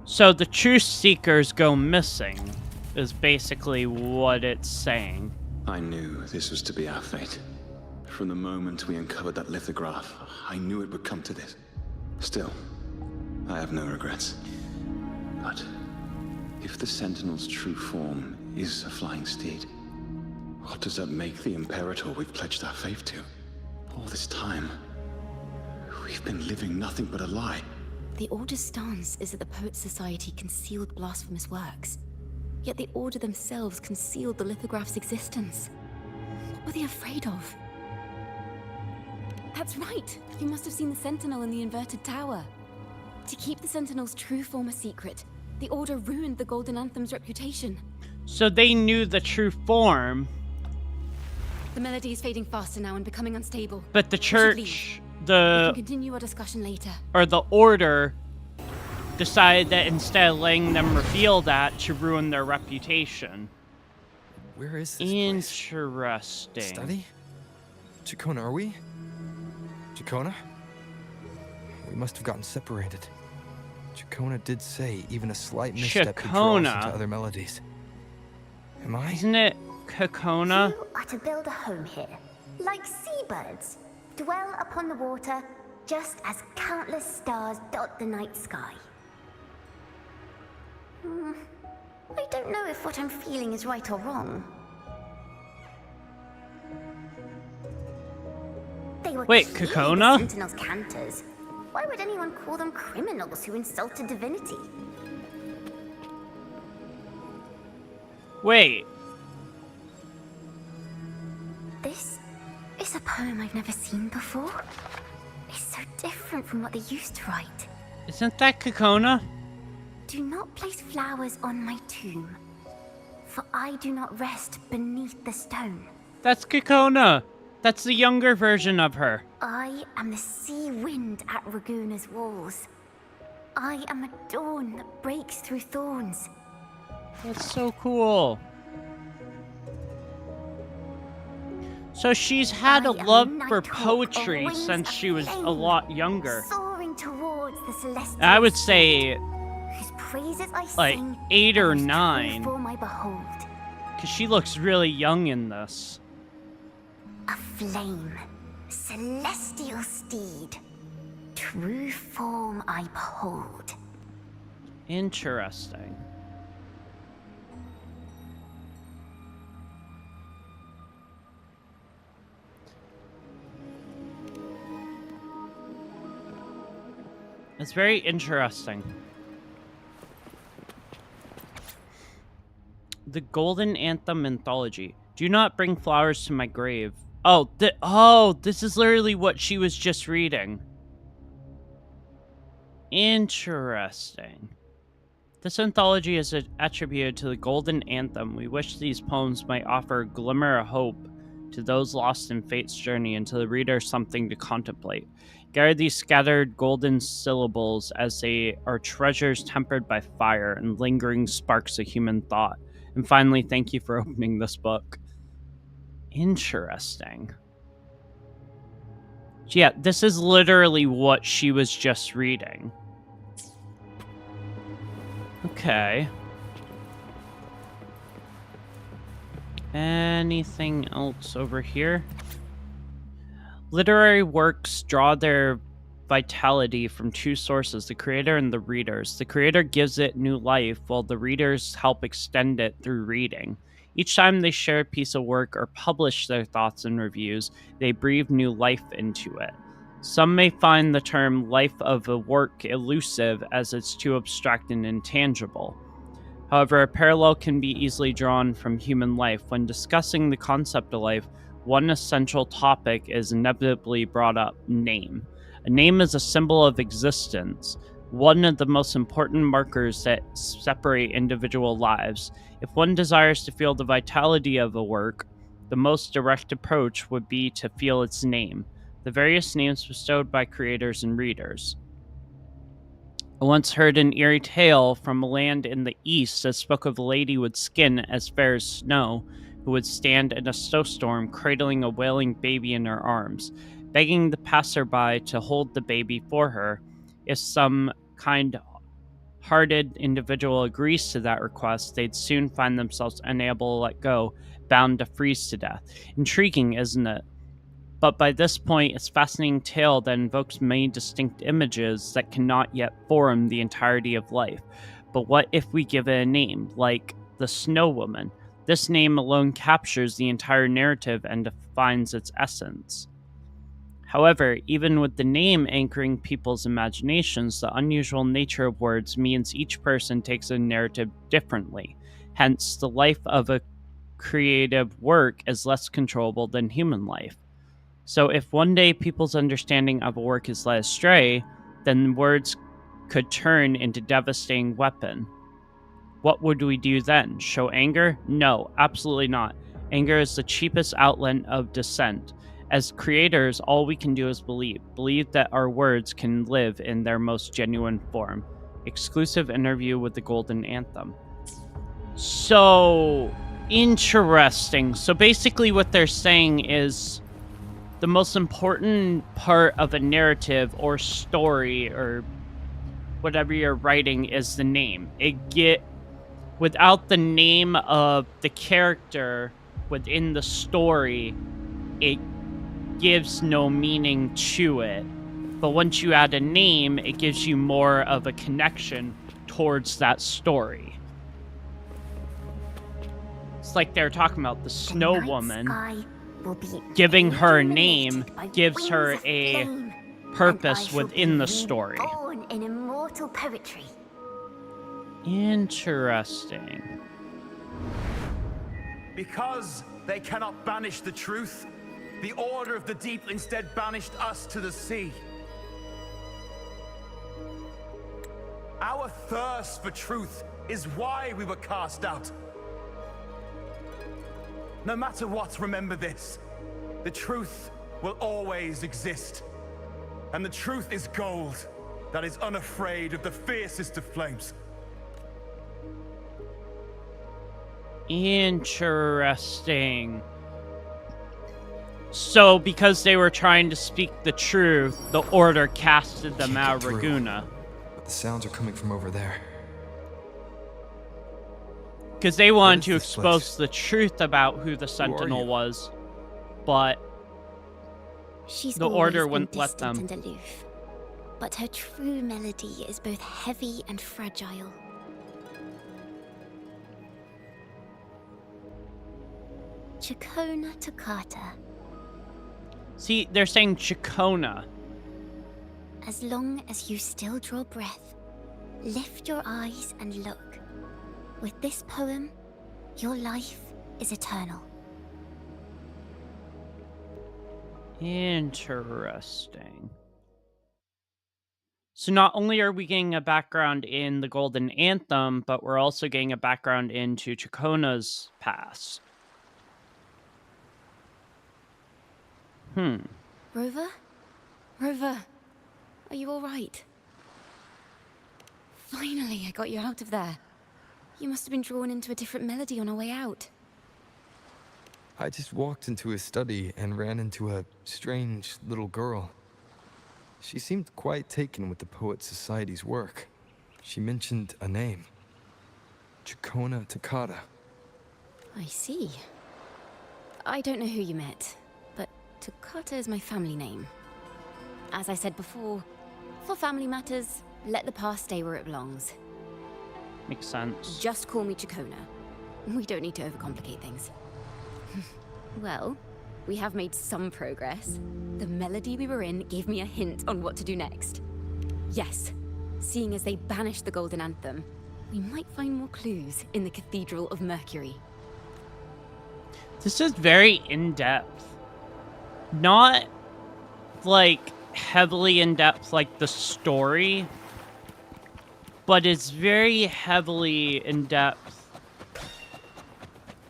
So the truth seekers go missing, is basically what it's saying. I knew this was to be our fate. From the moment we uncovered that lithograph, I knew it would come to this. Still, I have no regrets. But if the Sentinel's true form is a flying steed, what does that make the Imperator we've pledged our faith to? All this time, we've been living nothing but a lie. The Order's stance is that the Poet Society concealed blasphemous works. Yet the Order themselves concealed the lithograph's existence. What were they afraid of? That's right! You must have seen the Sentinel in the inverted tower. To keep the Sentinel's true form a secret, the Order ruined the Golden Anthem's reputation. So they knew the true form, The melody is fading faster now and becoming unstable. but the We should leave. church, We the can continue our discussion later. or the Order decided that instead of letting them reveal that, to ruin their reputation. Where is this place? Interesting. Study? Chacona, are we? Chacona? We must have gotten separated. Chacona did say even a slight misstep could draw us Chacona. into other melodies. Am I? Isn't it Kakona? You are to build a home here, like seabirds. Dwell upon the water, just as countless stars dot the night sky. I don't know if what I'm feeling is right or wrong. They were Wait, clearly Kakona? the Sentinel's cantors. Why would anyone call them criminals who insulted divinity? Wait, This is a poem I've never seen before. It's so different from what they used to write. isn't that Kakona? Do not place flowers on my tomb, for I do not rest beneath the stone. That's Kakona. That's the younger version of her. I am the sea wind at Raguna's walls. I am a dawn that breaks through thorns. That's so cool. So she's had a I am love a for nighthawk poetry on wings since of she was a flame, lot younger. Soaring towards the celestial I would say whose praises I like sing, 8 or and whose true 9, form I behold. because she looks really young in this. A flame, celestial steed, true form I behold. Interesting. It's very interesting. The Golden Anthem Anthology. Do not bring flowers to my grave. Oh, this is literally what she was just reading. Interesting. This anthology is attributed to the Golden Anthem. We wish these poems might offer a glimmer of hope to those lost in fate's journey and to the reader something to contemplate. Gather these scattered golden syllables as they are treasures tempered by fire and lingering sparks of human thought. And finally, thank you for opening this book. Interesting. Yeah, this is literally what she was just reading. Okay. Anything else over here? Literary works draw their vitality from two sources, the creator and the readers. The creator gives it new life, while the readers help extend it through reading. Each time they share a piece of work or publish their thoughts and reviews, they breathe new life into it. Some may find the term life of a work elusive as it's too abstract and intangible. However, a parallel can be easily drawn from human life. When discussing the concept of life, one essential topic is inevitably brought up: name. A name is a symbol of existence, one of the most important markers that separate individual lives. If one desires to feel the vitality of a work, the most direct approach would be to feel its name, the various names bestowed by creators and readers. I once heard an eerie tale from a land in the east that spoke of a lady with skin as fair as snow, who would stand in a snowstorm cradling a wailing baby in her arms, begging the passerby to hold the baby for her. If some kind-hearted individual agrees to that request, they'd soon find themselves unable to let go, bound to freeze to death. Intriguing, isn't it? But by this point, it's a fascinating tale that invokes many distinct images that cannot yet form the entirety of life. But what if we give it a name, like the Snow Woman? This name alone captures the entire narrative and defines its essence. However, even with the name anchoring people's imaginations, the unusual nature of words means each person takes a narrative differently. Hence, the life of a creative work is less controllable than human life. So if one day people's understanding of a work is led astray, then words could turn into a devastating weapon. What would we do then? Show anger? No, absolutely not. Anger is the cheapest outlet of dissent. As creators, all we can do is believe that our words can live in their most genuine form. Exclusive interview with the Golden Anthem. So, interesting. So basically what they're saying is the most important part of a narrative or story or whatever you're writing is the name. Without the name of the character within the story, it gives no meaning to it. But once you add a name, it gives you more of a connection towards that story. It's like they're talking about the Snow Woman. Giving her a name gives her a purpose within the story. Born in immortal poetry. Interesting. Because they cannot banish the truth, the Order of the Deep instead banished us to the sea. Our thirst for truth is why we were cast out. No matter what, remember this. The truth will always exist. And the truth is gold that is unafraid of the fiercest of flames. Interesting. So, because they were trying to speak the truth, the Order casted them out of Raguna. But the sounds are coming from over there. Because they wanted to expose the truth about who the Sentinel was, but the Order wouldn't let them. And aloof. But her true melody is both heavy and fragile. Chacona Toccata. See, they're saying Chacona. As long as you still draw breath, lift your eyes and look. With this poem, your life is eternal. Interesting. So not only are we getting a background in the Golden Anthem, but we're also getting a background into Chacona's past. Rover? Rover, are you all right? Finally, I got you out of there. You must have been drawn into a different melody on our way out. I just walked into his study and ran into a strange little girl. She seemed quite taken with the Poet Society's work. She mentioned a name. Chacona Takata. I see. I don't know who you met, but Takata is my family name. As I said before, for family matters, let the past stay where it belongs. Makes sense. Just call me Chacona. We don't need to overcomplicate things. Well, we have made some progress. The melody we were in gave me a hint on what to do next. Yes, seeing as they banished the Golden Anthem, we might find more clues in the Cathedral of Mercury. This is very in-depth. Not, like, heavily in-depth like the story, but it's very heavily in-depth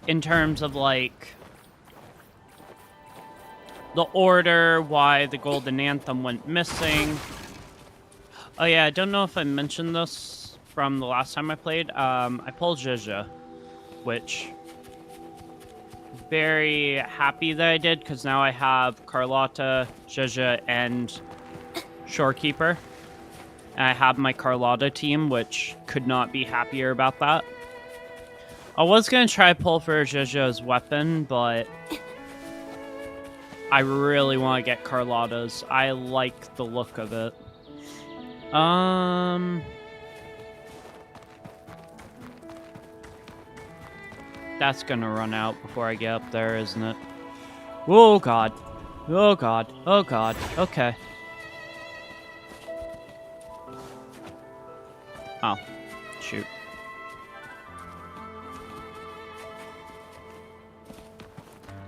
in terms of, like, the order, why the Golden Anthem went missing. Oh yeah, I don't know if I mentioned this from the last time I played. I pulled Zhezha, which very happy that I did, because now I have Carlotta, Zhezha, and Shorekeeper. And I have my Carlotta team, which could not be happier about that. I was going to try pull for Zhezha's weapon, but I really want to get Carlotta's. I like the look of it. That's gonna run out before I get up there, isn't it? Oh god. Oh god. Oh god. Okay. Oh. Shoot.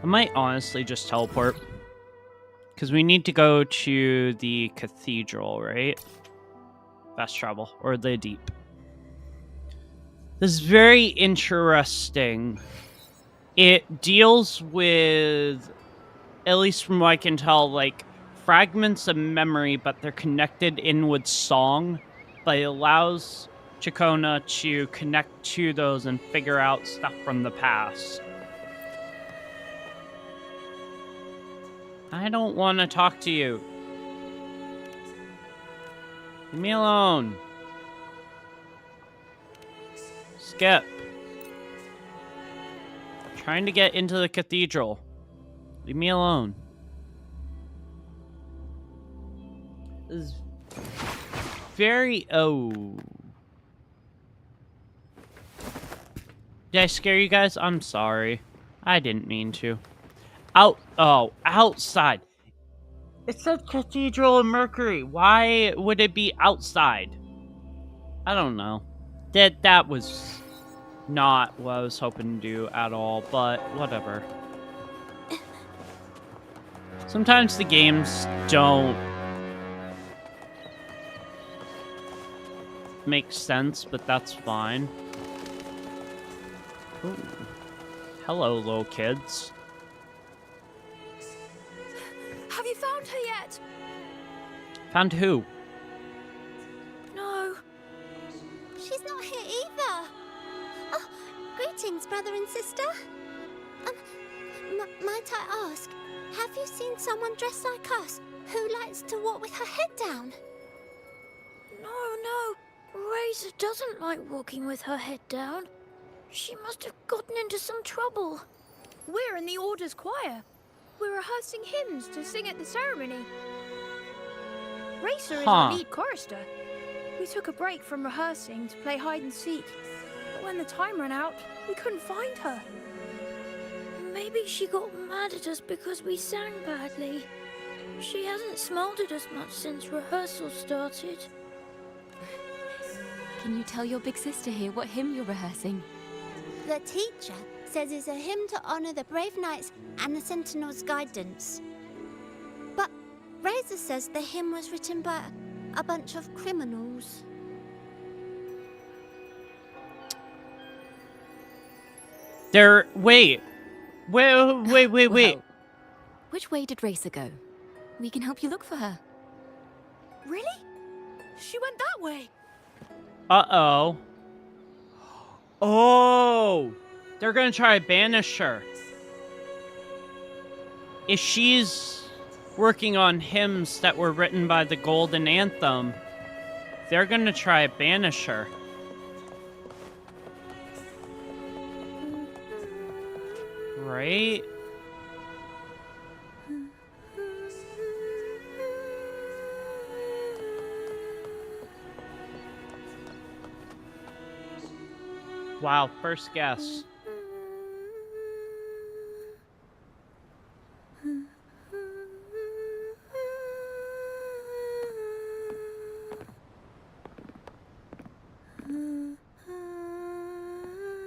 I might honestly just teleport. Because we need to go to the cathedral, right? Fast travel. Or the deep. This is very interesting. It deals with, at least from what I can tell, like, fragments of memory, but they're connected in with song. But it allows Chacona to connect to those and figure out stuff from the past. I don't want to talk to you. Leave me alone. Skip. I'm trying to get into the cathedral. Leave me alone. This is very... Oh. Did I scare you guys? I'm sorry. I didn't mean to. Outside. It said Cathedral of Mercury. Why would it be outside? I don't know. That was not what I was hoping to do at all, but whatever. Sometimes the games don't make sense, but that's fine. Ooh. Hello, little kids. Have you found her yet? Found who? No. She's not here either. Oh, greetings, brother and sister. Might I ask, have you seen someone dressed like us who likes to walk with her head down? No. Razor doesn't like walking with her head down. She must have gotten into some trouble. We're in the Order's choir. We're rehearsing hymns to sing at the ceremony. Racer is our lead chorister. We took a break from rehearsing to play hide and seek, but when the time ran out, we couldn't find her. Maybe she got mad at us because we sang badly. She hasn't smiled at us much since rehearsal started. Can you tell your big sister here what hymn you're rehearsing? The teacher says it's a hymn to honor the brave knights and the Sentinel's guidance. But Razor says the hymn was written by a bunch of criminals. Wait. Well, which way did Racer go? We can help you look for her. Really? She went that way. Uh-oh. Oh! They're gonna try to banish her. If she's working on hymns that were written by the Golden Anthem, they're gonna try to banish her. Right? Wow, first guess.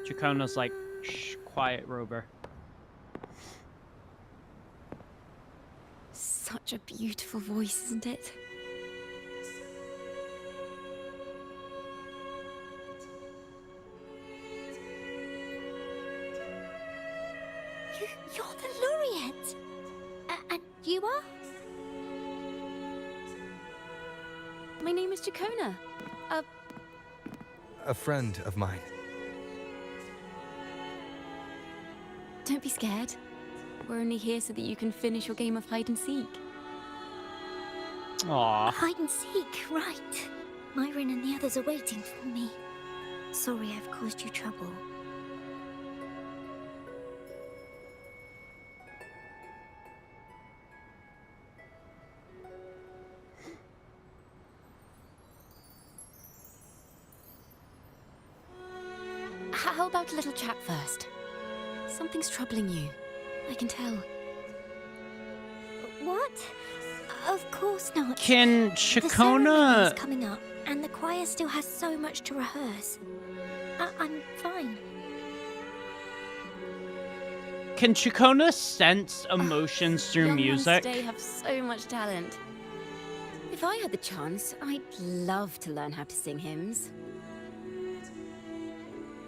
Chacona's like, shh, quiet, Rover. Such a beautiful voice, isn't it? You're the laureate! And you are? My name is Chacona. A friend of mine. Don't be scared. We're only here so that you can finish your game of hide and seek. Aww. Hide and seek, right. Myron and the others are waiting for me. Sorry I've caused you trouble. How about a little chat first? Something's troubling you. I can tell. What? Of course not. Can The ceremony Chacona... is coming up, and the choir still has so much to rehearse. I'm fine. Can Chacona sense emotions through Young ones music? today have so much talent. If I had the chance, I'd love to learn how to sing hymns.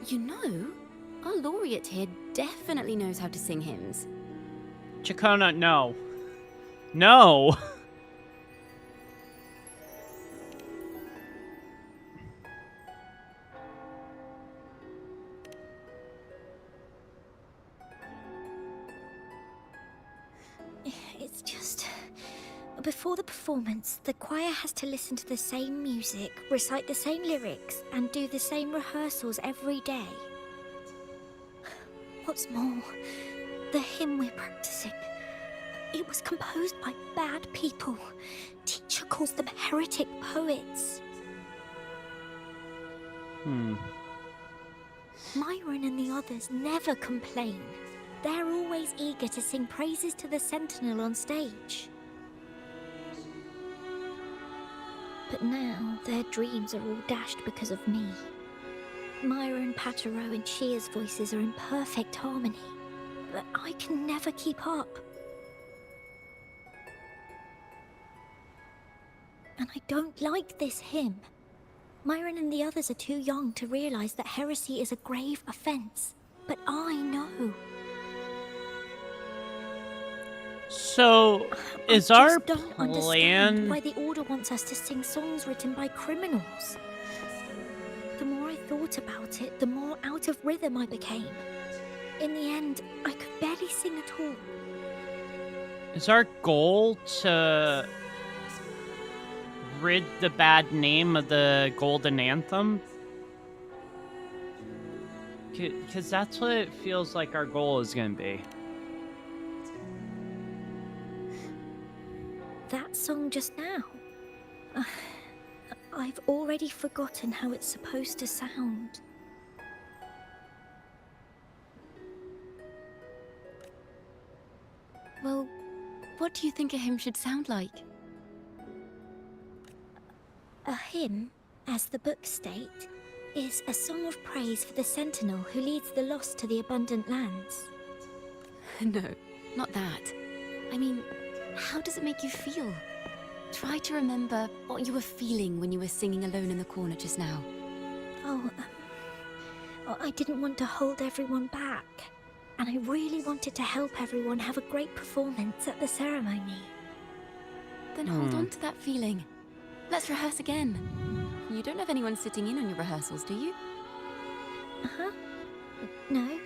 You know, our laureate here definitely knows how to sing hymns. Chacona, no. No! It's just... Before the performance, the choir has to listen to the same music, recite the same lyrics, and do the same rehearsals every day. What's more, the hymn we're practicing, it was composed by bad people. Teacher calls them heretic poets. Myron and the others never complain. They're always eager to sing praises to the Sentinel on stage. But now, their dreams are all dashed because of me. Myron, Patero, and Shear's voices are in perfect harmony, but I can never keep up. And I don't like this hymn. Myron and the others are too young to realize that heresy is a grave offense, but I know. So, is I our just don't understand plan... why the Order wants us to sing songs written by criminals. The more I thought about it, the more out of rhythm I became. In the end, I could barely sing at all. Is our goal to rid the bad name of the Golden Anthem? Because that's what it feels like our goal is going to be. That song just now. I've already forgotten how it's supposed to sound. Well, what What do you think a hymn should sound like? A hymn, as the books state, is a song of praise for the sentinel who leads the lost to the abundant lands. No, not that. I mean, how does it make you feel? Try to remember what you were feeling when you were singing alone in the corner just now. I didn't want to hold everyone back. And I really wanted to help everyone have a great performance at the ceremony. Then hold on to that feeling. Let's rehearse again. You don't have anyone sitting in on your rehearsals, do you? Uh-huh. No.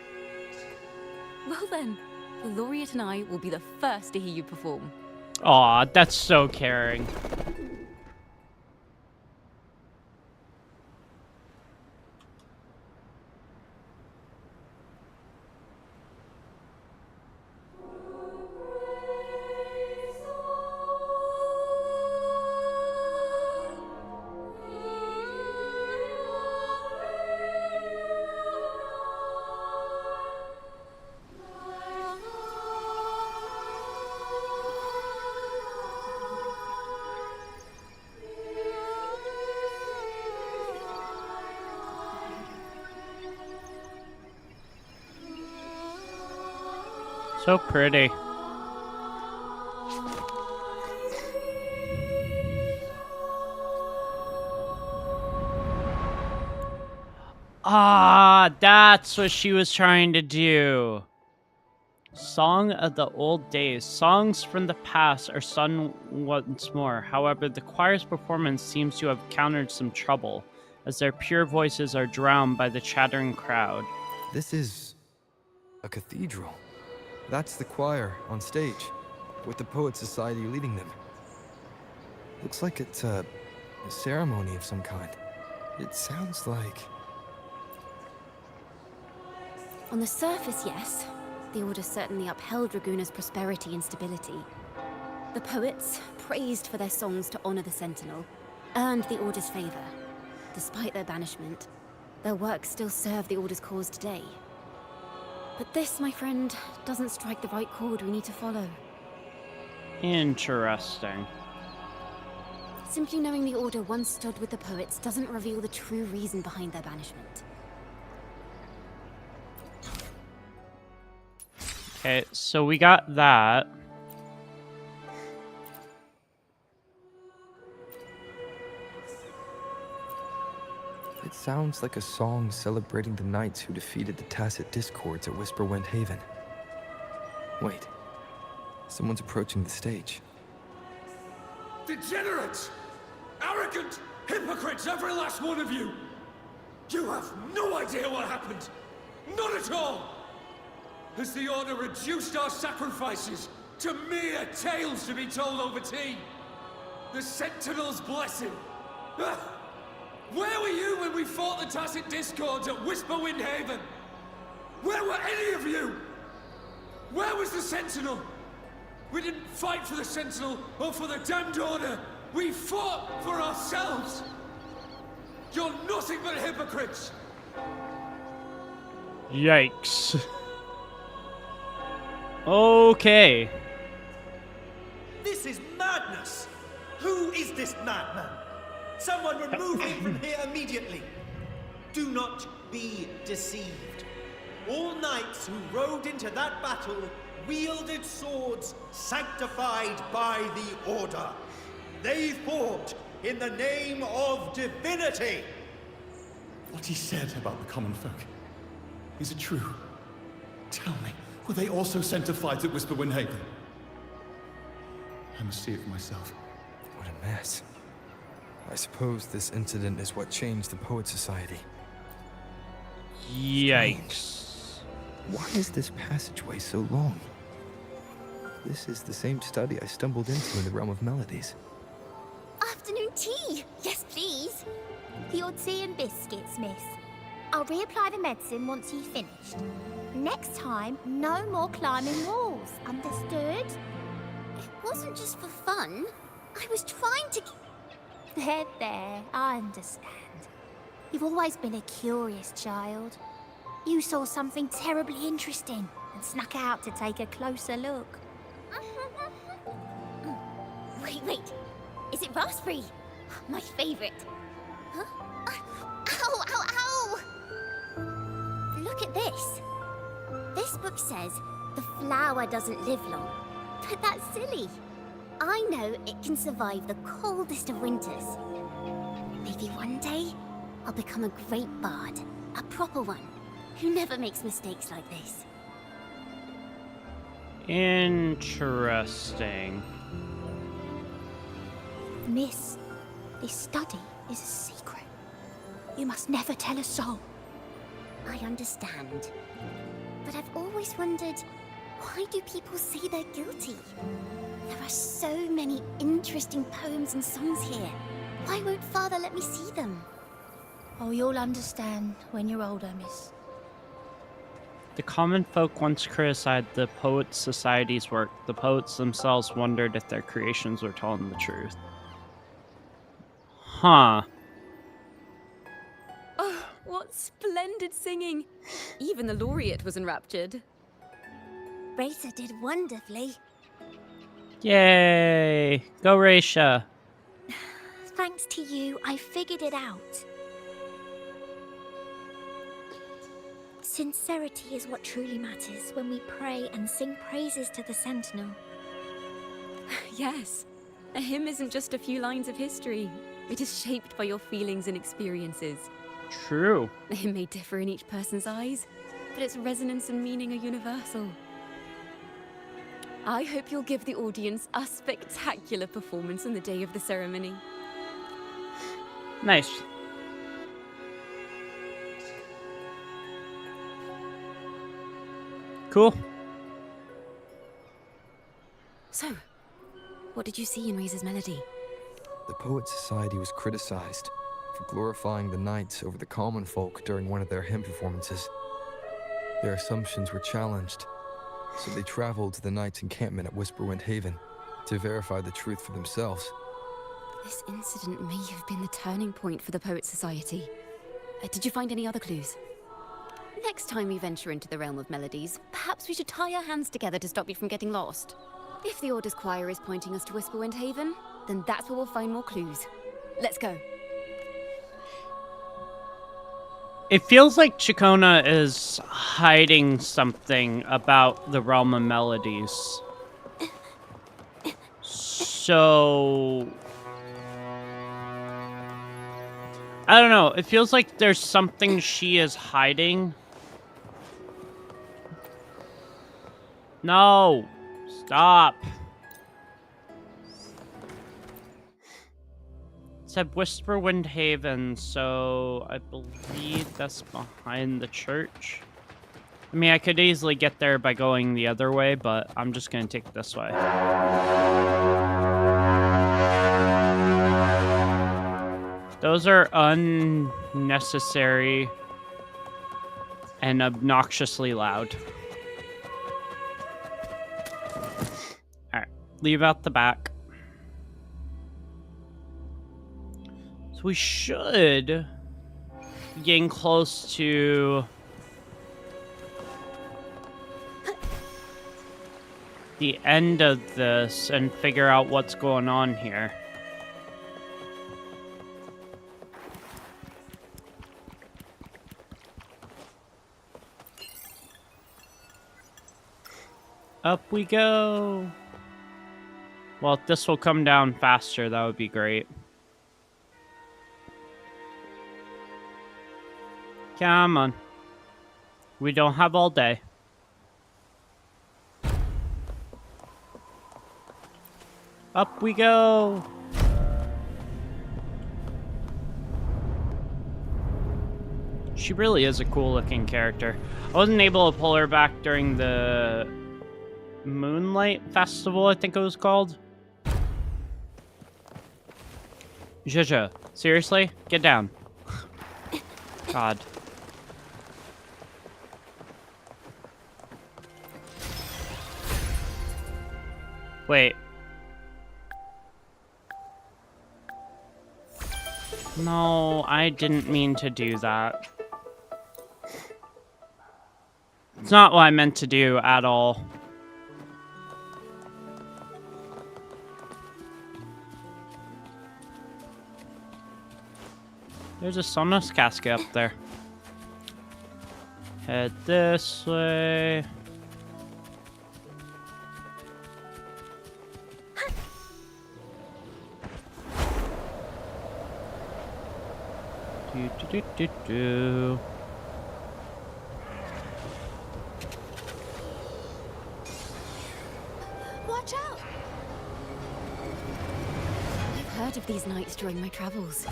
Well then, the Laureate and I will be the first to hear you perform. Aw, that's so caring. So pretty. Ah, that's what she was trying to do. Song of the old days. Songs from the past are sung once more. However, the choir's performance seems to have encountered some trouble, as their pure voices are drowned by the chattering crowd. This is a cathedral. That's the choir on stage, with the Poet Society leading them. Looks like it's a ceremony of some kind. It sounds like... On the surface, yes. The Order certainly upheld Raguna's prosperity and stability. The poets, praised for their songs to honor the Sentinel, earned the Order's favor. Despite their banishment, their works still serve the Order's cause today. But this, my friend, doesn't strike the right chord we need to follow. Interesting. Simply knowing the Order once stood with the poets doesn't reveal the true reason behind their banishment. Okay, so we got that. It sounds like a song celebrating the knights who defeated the Tacit Discords at Whisperwind Haven. Wait. Someone's approaching the stage. Degenerates! Arrogant hypocrites, every last one of you! You have no idea what happened! Not at all! Has the Order reduced our sacrifices to mere tales to be told over tea? The Sentinel's blessing! Where were you when we fought the Tacit Discords at Whisperwind Haven? Where were any of you? Where was the Sentinel? We didn't fight for the Sentinel or for the damned Order. We fought for ourselves. You're nothing but hypocrites. Yikes. Okay. This is madness! Who is this madman? Someone remove him from here immediately! Do not be deceived. All knights who rode into that battle wielded swords sanctified by the Order. They fought in the name of divinity! What he said about the common folk, is it true? Tell me, were they also sent to fight at Whisperwind Haven? I must see it for myself. What a mess. I suppose this incident is what changed the Poet Society. Yikes. Why is this passageway so long? This is the same study I stumbled into in the Realm of Melodies. Afternoon tea! Yes, please. The odd tea and biscuits, miss. I'll reapply the medicine once you've finished. Next time, no more climbing walls. Understood? It wasn't just for fun. I was trying to... There, I understand. You've always been a curious child. You saw something terribly interesting and snuck out to take a closer look. Wait. Is it raspberry? My favorite. Huh? Ow! Look at this. This book says the flower doesn't live long. But that's silly. I know it can survive the coldest of winters. Maybe one day, I'll become a great bard. A proper one. Who never makes mistakes like this. Interesting. Miss, this study is a secret. You must never tell a soul. I understand. But I've always wondered, why do people say they're guilty? There are so many interesting poems and songs here. Why won't Father let me see them? Oh, you'll understand when you're older, miss. The common folk once criticized the Poets Society's work. The poets themselves wondered if their creations were telling the truth. Huh. Oh, what splendid singing! Even the laureate was enraptured. Raisa did wonderfully. Yay! Go Raisha! Thanks to you, I figured it out. Sincerity is what truly matters when we pray and sing praises to the Sentinel. Yes, a hymn isn't just a few lines of history. It is shaped by your feelings and experiences. True. It may differ in each person's eyes, but its resonance and meaning are universal. I hope you'll give the audience a spectacular performance on the day of the ceremony. Nice. Cool. So, what did you see in Raisa's melody? The Poets Society was criticized for glorifying the knights over the common folk during one of their hymn performances. Their assumptions were challenged, so they traveled to the knights' encampment at Whisperwind Haven to verify the truth for themselves. This incident may have been the turning point for the Poets Society. Did you find any other clues? Next time we venture into the realm of melodies, perhaps we should tie our hands together to stop you from getting lost. If the Order's choir is pointing us to Whisperwind Haven, then that's where we'll find more clues. Let's go. It feels like Chikona is hiding something about the realm of melodies. So I don't know. It feels like there's something she is hiding. No. Stop. It said Whisperwind Haven, so I believe that's behind the church. I mean, I could easily get there by going the other way, but I'm just going to take it this way. Those are unnecessary and obnoxiously loud. Alright, leave out the back. So we should be getting close to the end of this and figure out what's going on here. Up we go. Well, if this will come down faster, that would be great. Come on. We don't have all day. Up we go. She really is a cool looking character. I wasn't able to pull her back during the Moonlight Festival, I think it was called. Jojo, seriously? Get down. God. Wait. No, I didn't mean to do that. It's not what I meant to do at all. There's a Sonos casket up there. Head this way. Do. Watch out! I've heard of these nights during my travels.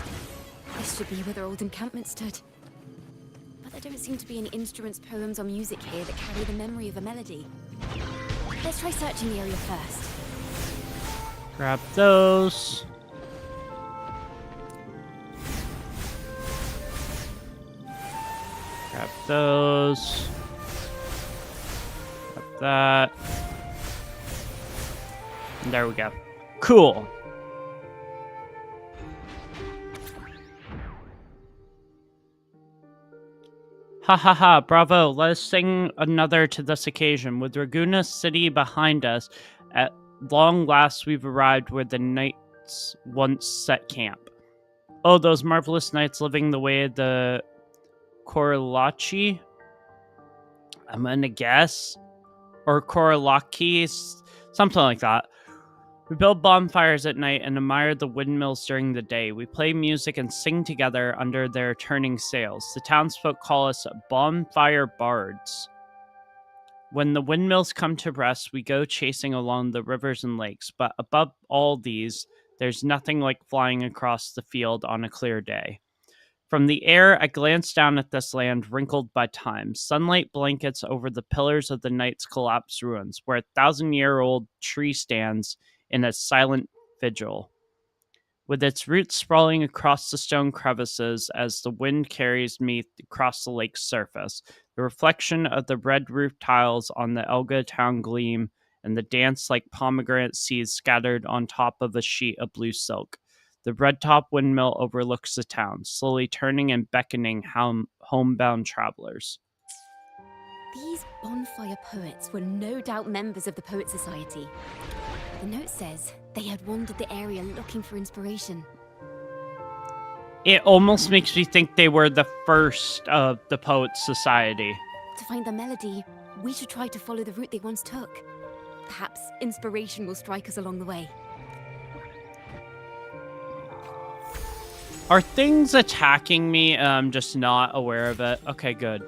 This should be where their old encampment stood. But there don't seem to be any instruments, poems, or music here that carry the memory of a melody. Let's try searching the area first. Grab those. Grab those. Grab that. And there we go. Cool. Ha ha ha, bravo. Let us sing another to this occasion. With Raguna's city behind us, at long last we've arrived where the knights once set camp. Oh, those marvelous knights living the way of the Korlachi? I'm gonna guess. Or Korlakis, something like that. We build bonfires at night and admire the windmills during the day. We play music and sing together under their turning sails. The townsfolk call us bonfire bards. When the windmills come to rest, we go chasing along the rivers and lakes. But above all these, there's nothing like flying across the field on a clear day. From the air, I glance down at this land wrinkled by time. Sunlight blankets over the pillars of the night's collapsed ruins, where a 1,000-year-old tree stands in a silent vigil, with its roots sprawling across the stone crevices as the wind carries me across the lake's surface. The reflection of the red roof tiles on the Elga town gleam, and the dance like pomegranate seeds scattered on top of a sheet of blue silk. The red-top windmill overlooks the town, slowly turning and beckoning homebound travelers. These bonfire poets were no doubt members of the Poet Society. The note says they had wandered the area looking for inspiration. It almost makes me think they were the first of the Poets Society. To find the melody, we should try to follow the route they once took. Perhaps inspiration will strike us along the way. Are things attacking me? I'm just not aware of it. Okay, good.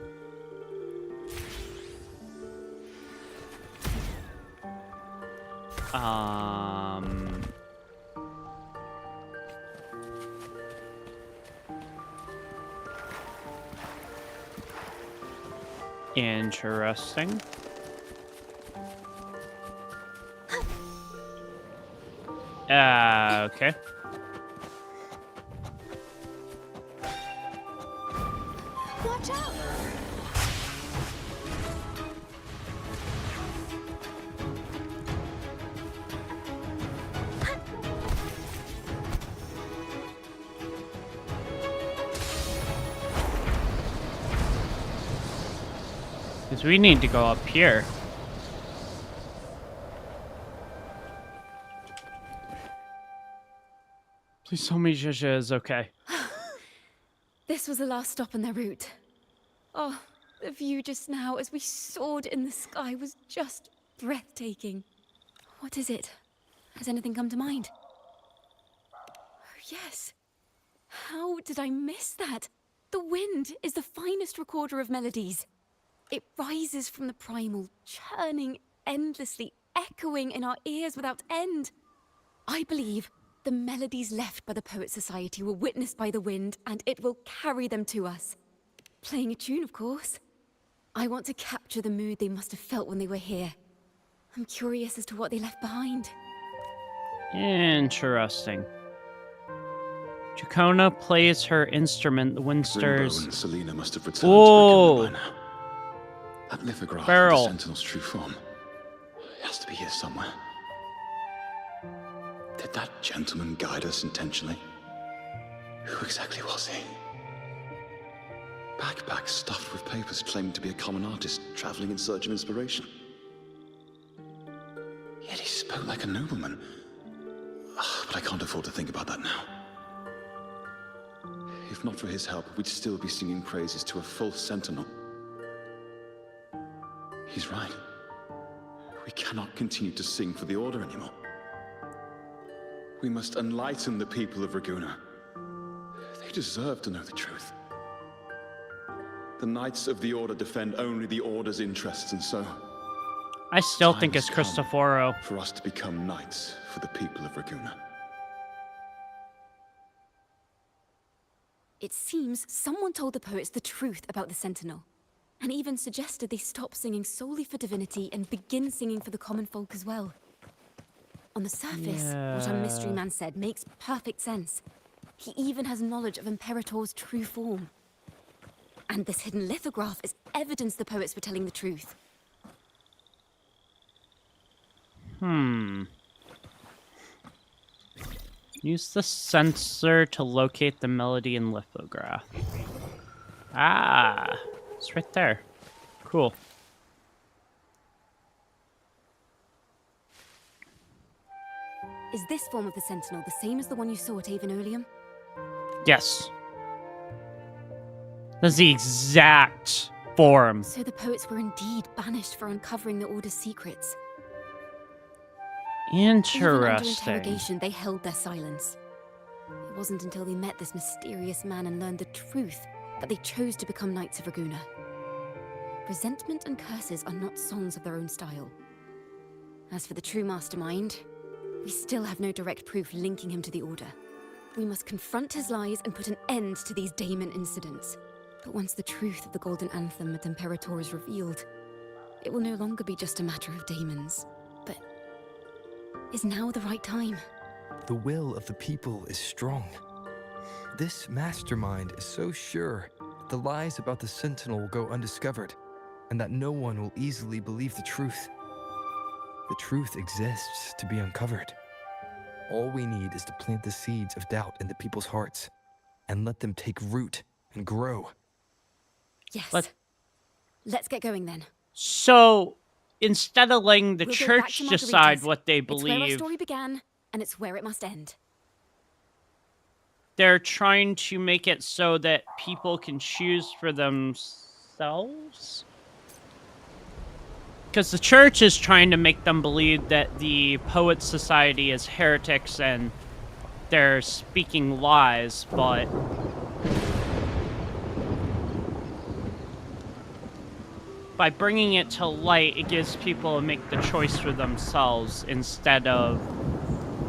Interesting. Okay. Watch out! Because we need to go up here. Please tell me Jaja is okay. This was the last stop on their route. Oh, the view just now as we soared in the sky was just breathtaking. What is it? Has anything come to mind? Oh, yes. How did I miss that? The wind is the finest recorder of melodies. It rises from the primal, churning endlessly, echoing in our ears without end. I believe the melodies left by the Poet Society were witnessed by the wind, and it will carry them to us. Playing a tune, of course. I want to capture the mood they must have felt when they were here. I'm curious as to what they left behind. Interesting. Jacona plays her instrument, the wind stirs. Rimbo and Selena must have returned to Whoa! Raguna by now. That lithograph Barrel. of the Sentinel's true form. It has to be here somewhere. Did that gentleman guide us intentionally? Who exactly was he? Backpack stuffed with papers claiming to be a common artist traveling in search of inspiration. Yet he spoke like a nobleman. But I can't afford to think about that now. If not for his help, we'd still be singing praises to a false sentinel. He's right. We cannot continue to sing for the Order anymore. We must enlighten the people of Raguna. They deserve to know the truth. The Knights of the Order defend only the Order's interests, and so... I still think time it's has come Cristoforo. for us to become knights for the people of Raguna. It seems someone told the poets the truth about the Sentinel, and even suggested they stop singing solely for divinity and begin singing for the common folk as well. On the surface, what our mystery man said makes perfect sense. He even has knowledge of Imperator's true form. And this hidden lithograph is evidence the poets were telling the truth. Use the sensor to locate the melody in lithograph. Ah, it's right there. Cool. Is this form of the Sentinel the same as the one you saw at Avon Oleum? Yes. That's the exact form. So the poets were indeed banished for uncovering the Order's secrets. Even under Interesting. interrogation, they held their silence. It wasn't until they met this mysterious man and learned the truth that they chose to become Knights of Raguna. Resentment and curses are not songs of their own style. As for the true mastermind, we still have no direct proof linking him to the Order. We must confront his lies and put an end to these daemon incidents. But once the truth of the Golden Anthem at Imperator is revealed, it will no longer be just a matter of daemons. But is now the right time? The will of the people is strong. This mastermind is so sure that the lies about the Sentinel will go undiscovered, and that no one will easily believe the truth. The truth exists to be uncovered. All we need is to plant the seeds of doubt in the people's hearts, and let them take root and grow. Yes. Let's get going then. So, instead of letting the We'll go back church to decide Margarita's. what they It's where our believe, story began, and it's where it must end. they're trying to make it so that people can choose for themselves? Because the church is trying to make them believe that the Poets Society is heretics and they're speaking lies, but by bringing it to light, it gives people to make the choice for themselves instead of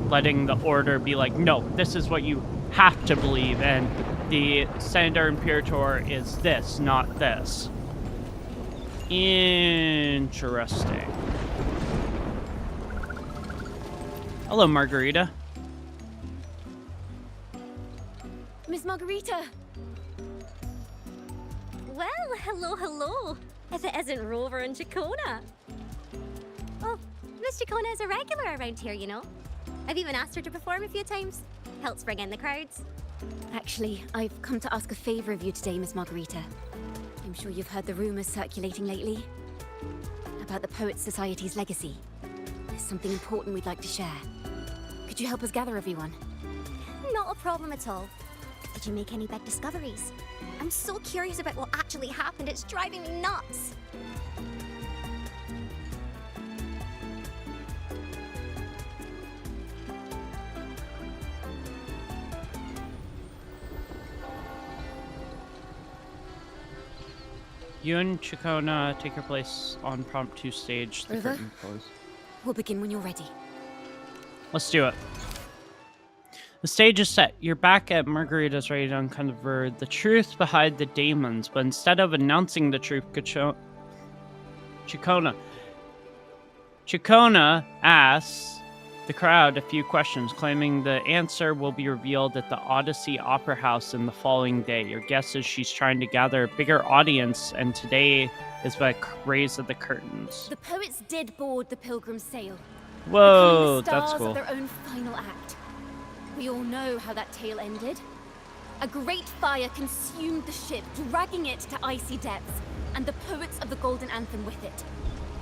letting the Order be like, no, this is what you have to believe, and the Senator Imperator is this, not this. Interesting. Hello, Margarita. Miss Margarita! Well, hello. If it isn't Rover and Chacona. Oh, Miss Chacona is a regular around here, you know. I've even asked her to perform a few times. Helps bring in the crowds. Actually, I've come to ask a favor of you today, Miss Margarita. I'm sure you've heard the rumors circulating lately about the Poets Society's legacy. There's something important we'd like to share. Could you help us gather everyone? Not a problem at all. Did you make any big discoveries? I'm so curious about what actually happened. It's driving me nuts. You and Chacona take your place on prompt 2 stage. The Rover? curtain close. We'll begin when you're ready. Let's do it. The stage is set. You're back at Margarita's ready to uncover the truth behind the daemons, but instead of announcing the truth, Chacona asks the crowd a few questions, claiming the answer will be revealed at the Odyssey Opera House in the following day. Your guess is she's trying to gather a bigger audience, and today is by raise of the curtains. The poets did board the Pilgrim's Sail. Whoa, becoming the that's stars cool. of their own final act. We all know how that tale ended. A great fire consumed the ship, dragging it to icy depths, and the poets of the Golden Anthem with it.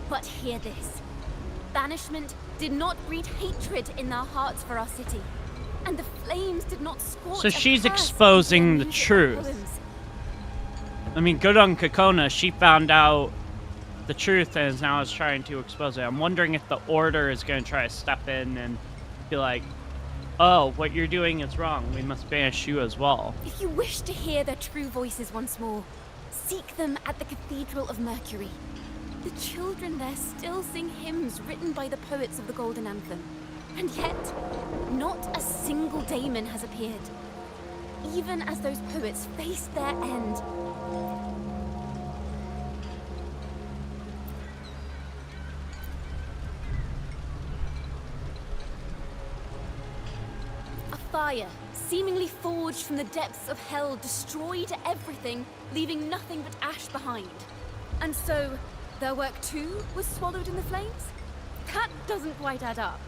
But hear this. Banishment did not breed hatred in their hearts for our city. And the flames did not scorch. So she's exposing the truth. I mean, good on Kokona. She found out the truth and now is trying to expose it. I'm wondering if the Order is going to try to step in and be like, oh, what you're doing is wrong. We must banish you as well. If you wish to hear their true voices once more, seek them at the Cathedral of Mercury. The children there still sing hymns written by the poets of the Golden Anthem. And yet, not a single daemon has appeared. Even as those poets faced their end. A fire, seemingly forged from the depths of hell, destroyed everything, leaving nothing but ash behind. And so, their work too was swallowed in the flames? That doesn't quite add up.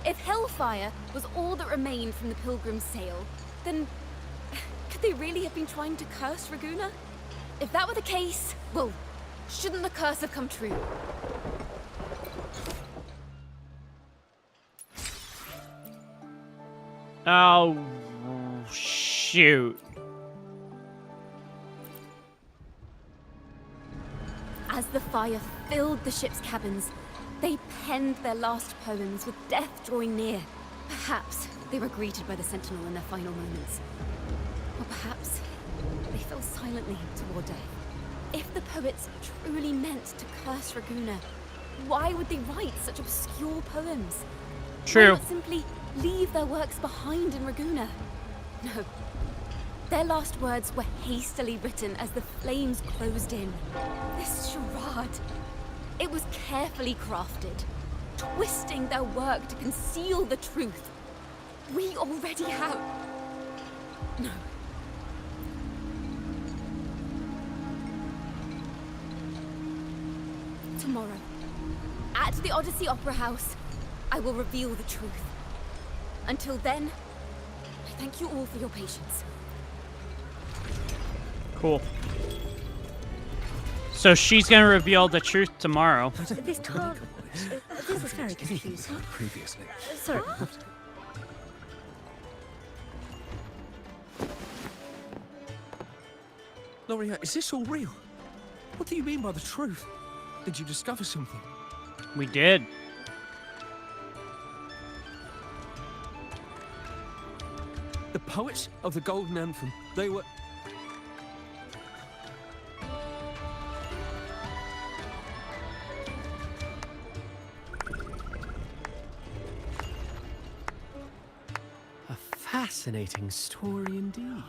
If hellfire was all that remained from the Pilgrim's sail, then could they really have been trying to curse Raguna? If that were the case, well, shouldn't the curse have come true? Oh, shoot. As the fire filled the ship's cabins, they penned their last poems with death drawing near. Perhaps they were greeted by the Sentinel in their final moments. Or perhaps they fell silently toward death. If the poets truly meant to curse Raguna, why would they write such obscure poems? True. Why not simply leave their works behind in Raguna? No. Their last words were hastily written as the flames closed in. This charade, it was carefully crafted, twisting their work to conceal the truth. We already have... No. Tomorrow, at the Odyssey Opera House, I will reveal the truth. Until then, I thank you all for your patience. Cool. So she's gonna reveal the truth tomorrow. This is very confusing. Previously. Sorry. Loria, is this all real? What do you mean by the truth? Did you discover something? We did. The poets of the Golden Anthem, they were... A fascinating story indeed.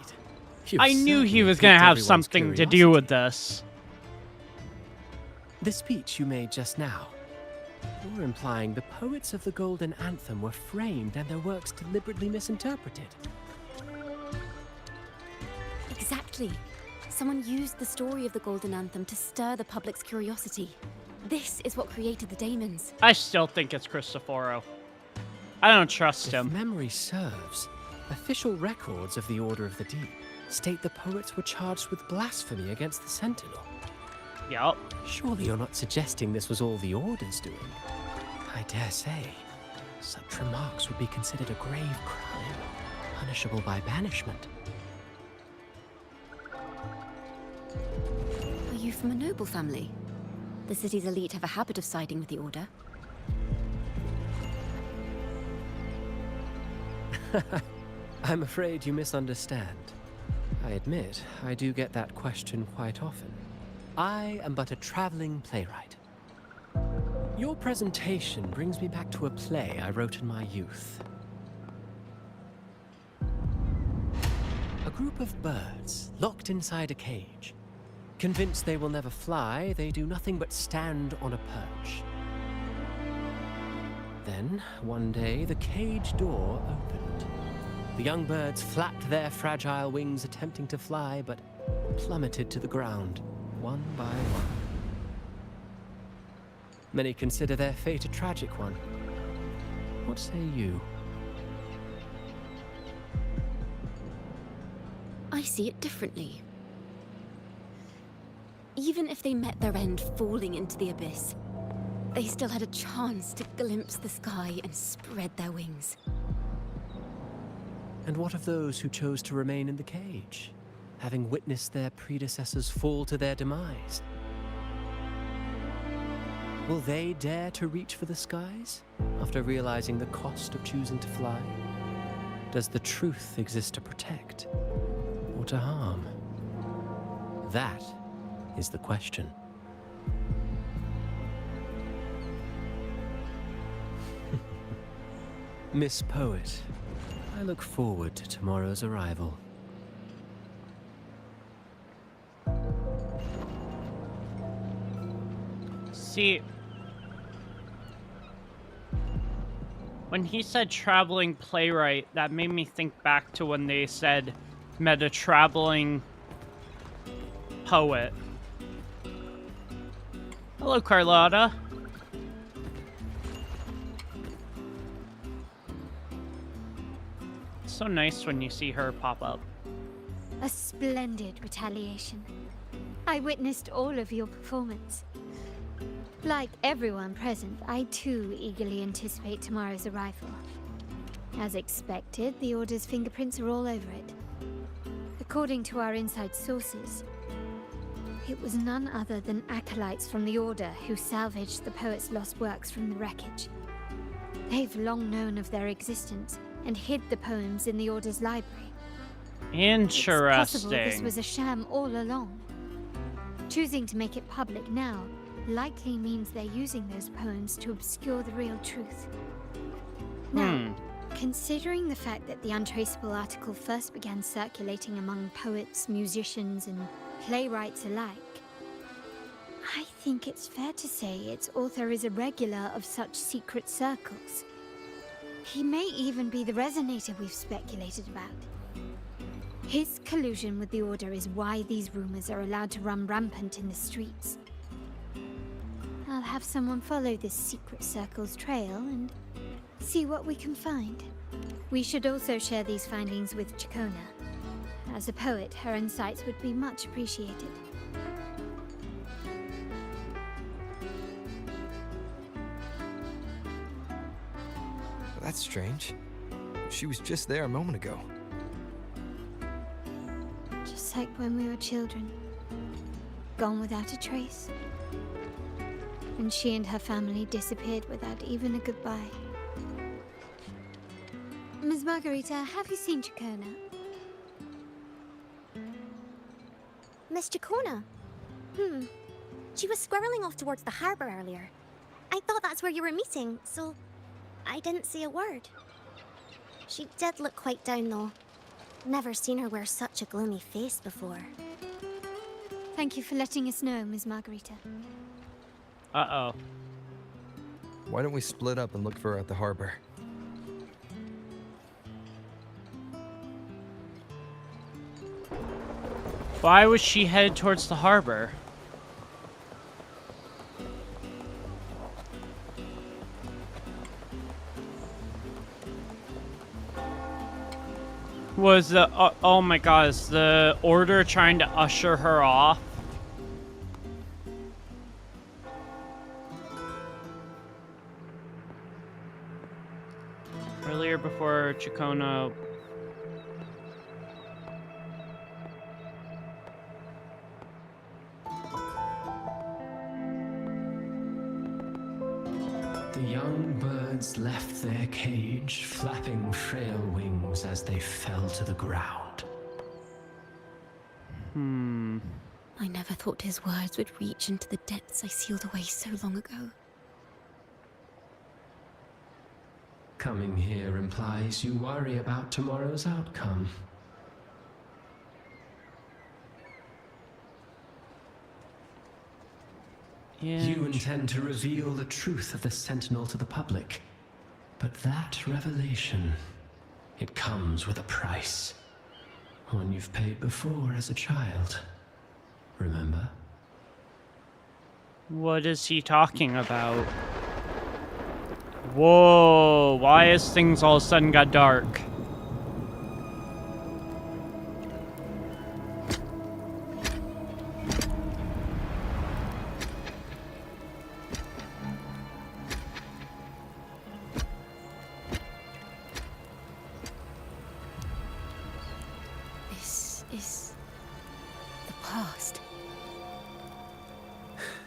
I knew he was gonna have something to do with this. The speech you made just now, you're implying the poets of the Golden Anthem were framed and their works deliberately misinterpreted. Exactly. Someone used the story of the Golden Anthem to stir the public's curiosity. This is what created the daemons. I still think it's Cristoforo. I don't trust him. If memory serves, official records of the Order of the Deep state the poets were charged with blasphemy against the Sentinel. Yup. Surely you're not suggesting this was all the Order's doing? I dare say, such remarks would be considered a grave crime, punishable by banishment. Are you from a noble family? The city's elite have a habit of siding with the Order. I'm afraid you misunderstand. I admit, I do get that question quite often. I am but a traveling playwright. Your presentation brings me back to a play I wrote in my youth. A group of birds locked inside a cage. Convinced they will never fly, they do nothing but stand on a perch. Then, one day, the cage door opened. The young birds flapped their fragile wings attempting to fly, but plummeted to the ground, one by one. Many consider their fate a tragic one. What say you? I see it differently. Even if they met their end falling into the abyss, they still had a chance to glimpse the sky and spread their wings. And what of those who chose to remain in the cage, having witnessed their predecessors fall to their demise? Will they dare to reach for the skies after realizing the cost of choosing to fly? Does the truth exist to protect or to harm? That is the question. Miss Poet, I look forward to tomorrow's arrival. See, when he said traveling playwright, that made me think back to when they said met a traveling poet. Hello, Carlotta. It's so nice when you see her pop up. A splendid retaliation. I witnessed all of your performance. Like everyone present, I too eagerly anticipate tomorrow's arrival. As expected, the Order's fingerprints are all over it. According to our inside sources, it was none other than acolytes from the Order who salvaged the poet's lost works from the wreckage. They've long known of their existence and hid the poems in the Order's library. Interesting. It's possible this was a sham all along. Choosing to make it public now likely means they're using those poems to obscure the real truth. Now, considering the fact that the untraceable article first began circulating among poets, musicians, and playwrights alike, I think it's fair to say its author is a regular of such secret circles. He may even be the resonator we've speculated about. His collusion with the Order is why these rumors are allowed to run rampant in the streets. I'll have someone follow this secret circle's trail and see what we can find. We should also share these findings with Chacona. As a poet, her insights would be much appreciated. That's strange. She was just there a moment ago. Just like when we were children. Gone without a trace. And she and her family disappeared without even a goodbye. Ms. Margarita, have you seen Chacona? Miss Chacona? She was squirreling off towards the harbor earlier. I thought that's where you were meeting, so I didn't say a word. She did look quite down, though. Never seen her wear such a gloomy face before. Thank you for letting us know, Ms. Margarita. Uh-oh. Why don't we split up and look for her at the harbor? Why would she head towards the harbor? Was the oh my god, is the Order trying to usher her off? Earlier before Chacona. The young birds left their cage, flapping frail wings as they fell to the ground. I never thought his words would reach into the depths I sealed away so long ago. Coming here implies you worry about tomorrow's outcome. You intend to reveal the truth of the Sentinel to the public. But that revelation, it comes with a price. One you've paid before as a child. Remember? What is he talking about? Whoa, why has things all of a sudden got dark? past.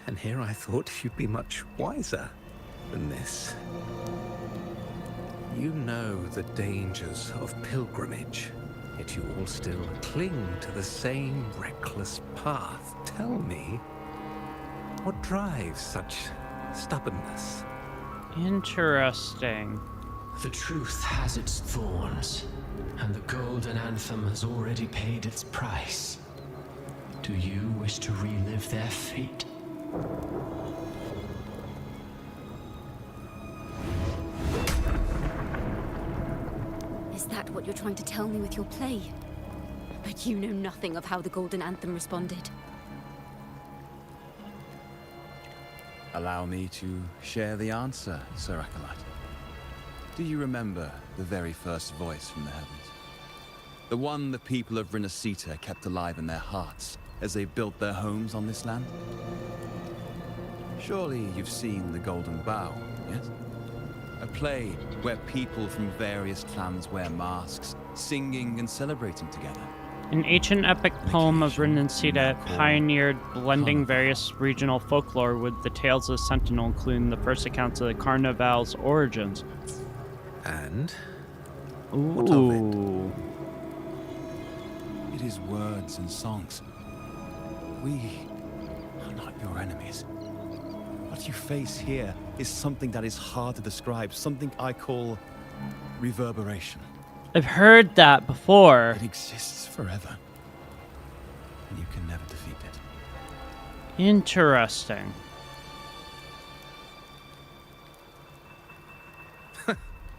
And here I thought you'd be much wiser than this. You know the dangers of pilgrimage, yet you all still cling to the same reckless path. Tell me, what drives such stubbornness? Interesting. The truth has its thorns, and the golden anthem has already paid its price. Do you wish to relive their fate? Is that what you're trying to tell me with your play? But you know nothing of how the golden anthem responded. Allow me to share the answer, Sir Acolyte. Do you remember the very first voice from the heavens? The one the people of Rinascita kept alive in their hearts as they built their homes on this land? Surely you've seen The Golden Bough, yes? A play where people from various clans wear masks, singing and celebrating together. An ancient epic poem of Rinascita pioneered blending various regional folklore with the tales of Sentinel, including the first accounts of the Carnival's origins. And? What of it? It is words and songs. We are not your enemies. What you face here is something that is hard to describe, something I call reverberation. I've heard that before. It exists forever, and you can never defeat it. Interesting.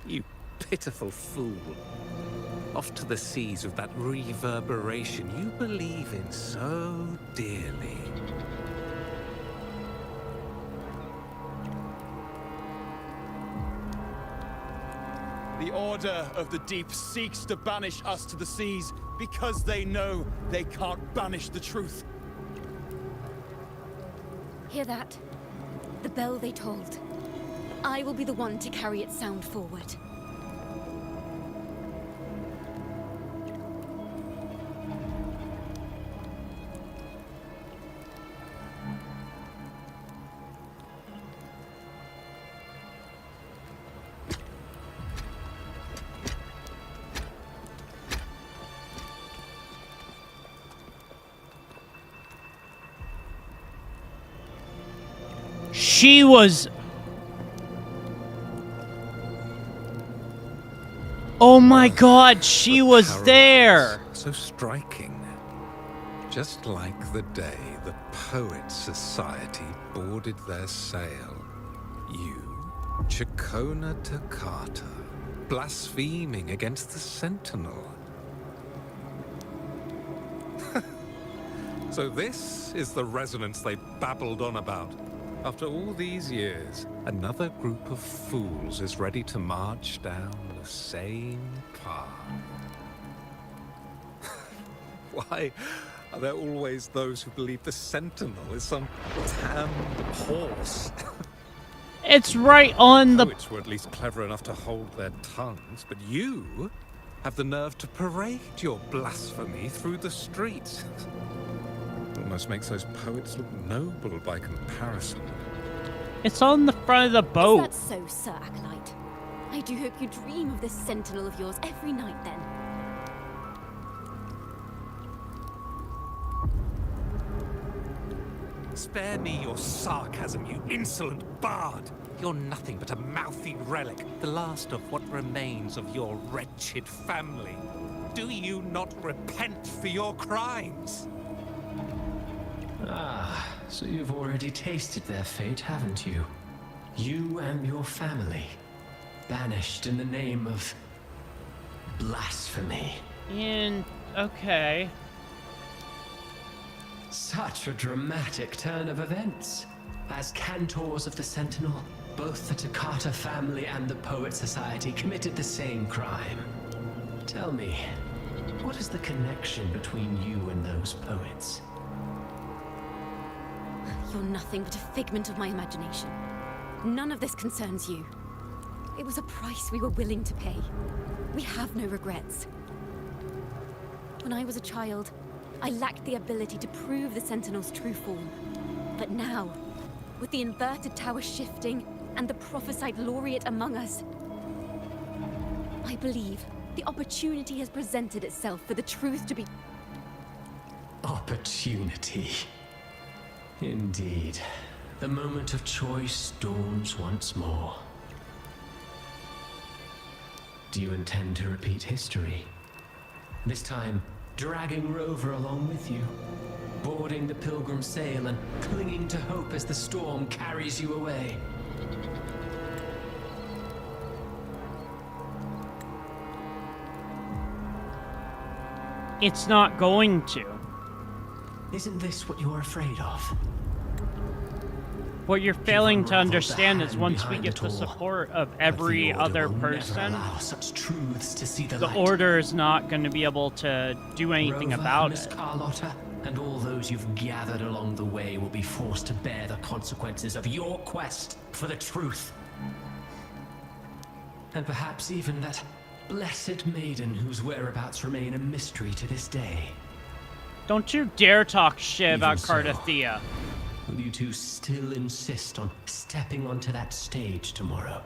You pitiful fool. Off to the seas with that reverberation you believe in so dearly. The Order of the Deep seeks to banish us to the seas because they know they can't banish the truth. Hear that? The bell they tolled. I will be the one to carry its sound forward. She was... Oh my god, she was Parallels there! So striking. Just like the day the Poets Society boarded their sail. You, Chacona Takata, blaspheming against the Sentinel. So this is the resonance they babbled on about. After all these years, another group of fools is ready to march down the same path. Why are there always those who believe the Sentinel is some damn horse? It's right on the... Poets were at least clever enough to hold their tongues, but you have the nerve to parade your blasphemy through the streets. Almost makes those poets look noble by comparison. It's on the front of the boat. Is that so, Sir Acolyte? I do hope you dream of this sentinel of yours every night, then. Spare me your sarcasm, you insolent bard! You're nothing but a mouthy relic, the last of what remains of your wretched family. Do you not repent for your crimes? Ah, so you've already tasted their fate, haven't you? You and your family, banished in the name of blasphemy. Okay. Such a dramatic turn of events. As cantors of the Sentinel, both the Takata family and the Poet Society committed the same crime. Tell me, what is the connection between you and those poets? You're nothing but a figment of my imagination. None of this concerns you. It was a price we were willing to pay. We have no regrets. When I was a child, I lacked the ability to prove the Sentinel's true form. But now, with the inverted tower shifting and the prophesied laureate among us, I believe the opportunity has presented itself for the truth to be... Opportunity. Indeed. The moment of choice dawns once more. Do you intend to repeat history? This time, dragging Rover along with you, boarding the pilgrim sail and clinging to hope as the storm carries you away. It's not going to. Isn't this what you're afraid of? What you're failing to understand is once we get the support of every other person, such truths to see the light, Order is not going to be able to do anything Rover, about Miss it. Carlotta, and all those you've gathered along the way will be forced to bear the consequences of your quest for the truth. And perhaps even that blessed maiden whose whereabouts remain a mystery to this day. Don't you dare talk shit Even about so, Carlotta. Will you two still insist on stepping onto that stage tomorrow?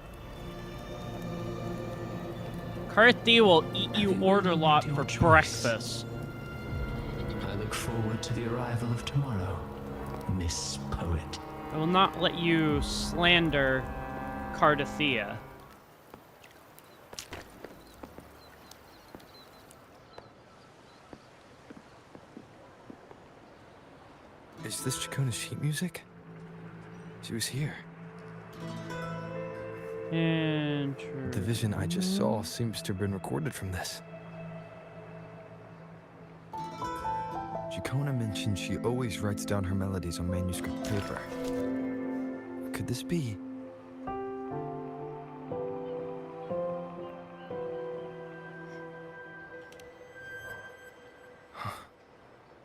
Carlotta will eat you Order lot for breakfast. I look forward to the arrival of tomorrow, Miss Poet. I will not let you slander Carlotta. Is this Chacona's sheet music? She was here. The vision I just saw seems to have been recorded from this. Chacona mentioned she always writes down her melodies on manuscript paper. Could this be?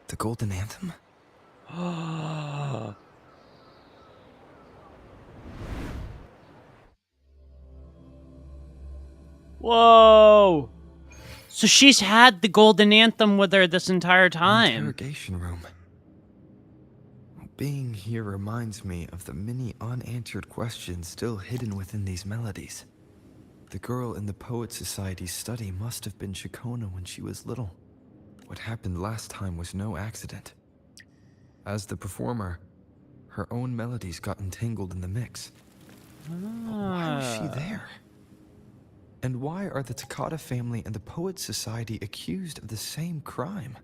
The Golden Anthem? Whoa! So she's had the Golden Anthem with her this entire time. Interrogation room. Being here reminds me of the many unanswered questions still hidden within these melodies. The girl in the Poet Society's study must have been Chacona when she was little. What happened last time was no accident. As the performer, her own melodies got entangled in the mix. Why was she there? And why are the Takata family and the Poet Society accused of the same crime?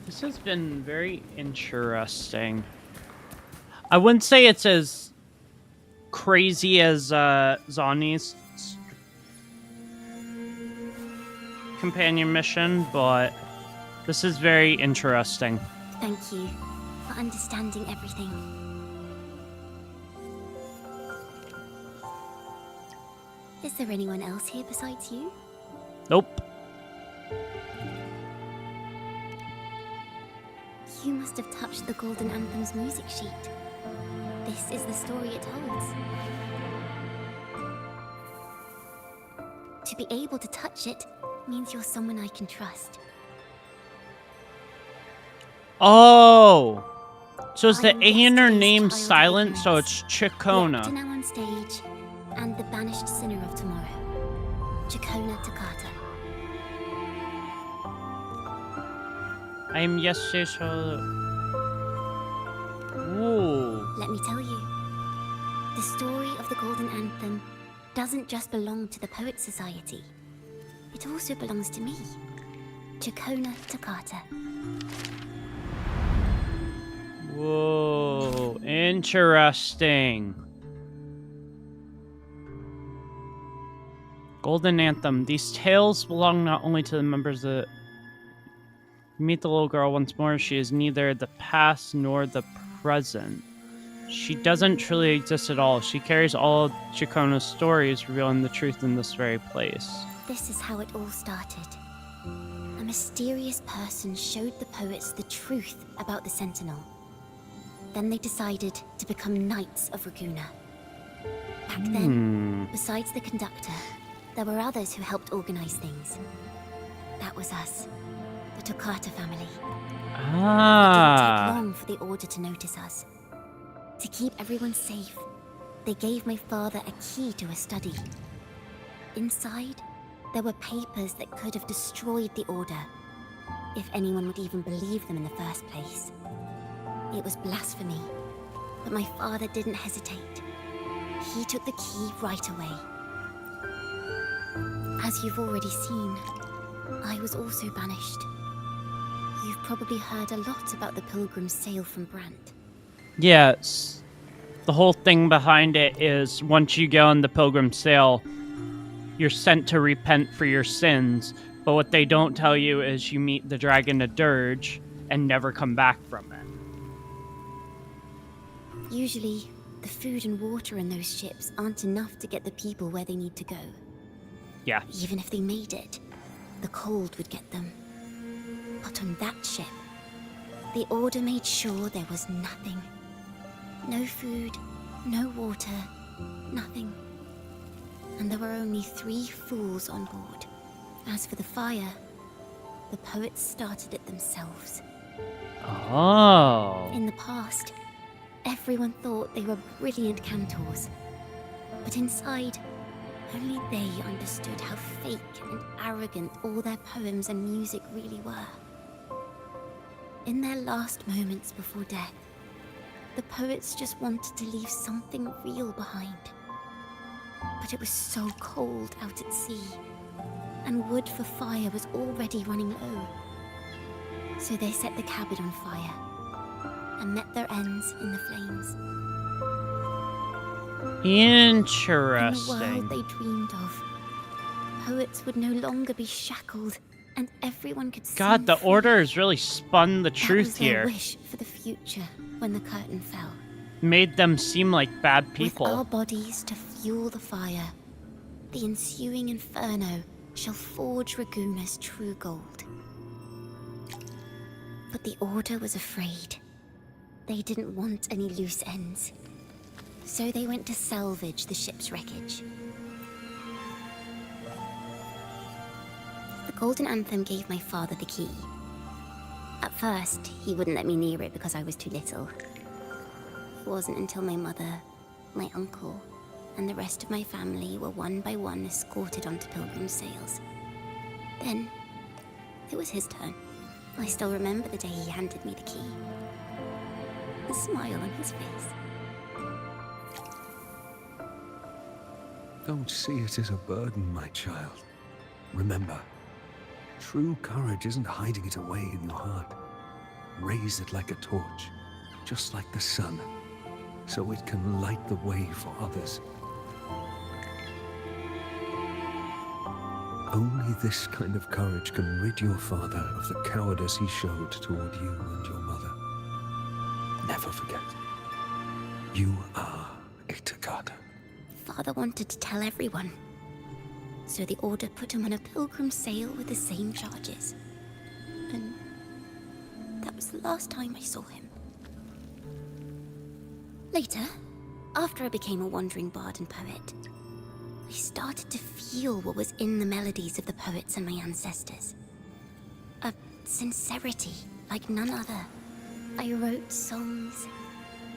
This has been very interesting. I wouldn't say it's as crazy as Zani's companion mission, but this is very interesting. Thank you for understanding everything. Is there anyone else here besides you? Nope. You must have touched the Golden Anthem's music sheet. This is the story it holds. To be able to touch it means you're someone I can trust. Oh! So is the A&R name silent, so it's The actor Chacona. now on stage, and the banished sinner of tomorrow, Chacona Takata. I am yesterday. Ooh. Let me tell you, the story of the Golden Anthem doesn't just belong to the Poet Society. It also belongs to me, Chacona Takata. Whoa. Interesting. Golden Anthem. These tales belong not only to the members of... You meet the little girl once more. She is neither the past nor the present. She doesn't truly exist at all. She carries all of Chacona's stories, revealing the truth in this very place. This is how it all started. A mysterious person showed the poets the truth about the Sentinel. Then they decided to become Knights of Raguna. Back then, besides the conductor, there were others who helped organize things. That was us. the Toccata family. Ah. It didn't take long for the Order to notice us. To keep everyone safe, they gave my father a key to a study. Inside, there were papers that could have destroyed the Order, if anyone would even believe them in the first place. It was blasphemy, but my father didn't hesitate. He took the key right away. As you've already seen, I was also banished. You've probably heard a lot about the Pilgrim's Sale from Brant. Yes. The whole thing behind it is once you go on the Pilgrim's Sale, you're sent to repent for your sins, but what they don't tell you is you meet the Dragon of Dirge and never come back from it. Usually, the food and water in those ships aren't enough to get the people where they need to go. Yeah. Even if they made it, the cold would get them. But on that ship, the Order made sure there was nothing. No food, no water, nothing. And there were only 3 fools on board. As for the fire, the poets started it themselves. Oh. In the past, everyone thought they were brilliant cantors. But inside, only they understood how fake and arrogant all their poems and music really were. In their last moments before death, the poets just wanted to leave something real behind. But it was so cold out at sea, and wood for fire was already running low. So they set the cabin on fire, and met their ends in the flames. Interesting. In the world they dreamed of, poets would no longer be shackled, and everyone could see. God, the Order has really spun the truth their here. Wish for the future when the curtain fell. Made them seem like bad people. With our bodies to fuel the fire, the ensuing inferno shall forge Raguna's true gold. But the Order was afraid. They didn't want any loose ends. So they went to salvage the ship's wreckage. The Golden Anthem gave my father the key. At first, he wouldn't let me near it because I was too little. It wasn't until my mother, my uncle, and the rest of my family were one by one escorted onto pilgrim sails. Then, it was his turn. I still remember the day he handed me the key. The smile on his face. Don't see it as a burden, my child. Remember, true courage isn't hiding it away in your heart. Raise it like a torch, just like the sun, so it can light the way for others. Only this kind of courage can rid your father of the cowardice he showed toward you and your mother. Never forget, you are a Toccata. Father wanted to tell everyone. So the Order put him on a pilgrim sail with the same charges. And that was the last time I saw him. Later, after I became a wandering bard and poet, I started to feel what was in the melodies of the poets and my ancestors. A sincerity like none other. I wrote songs,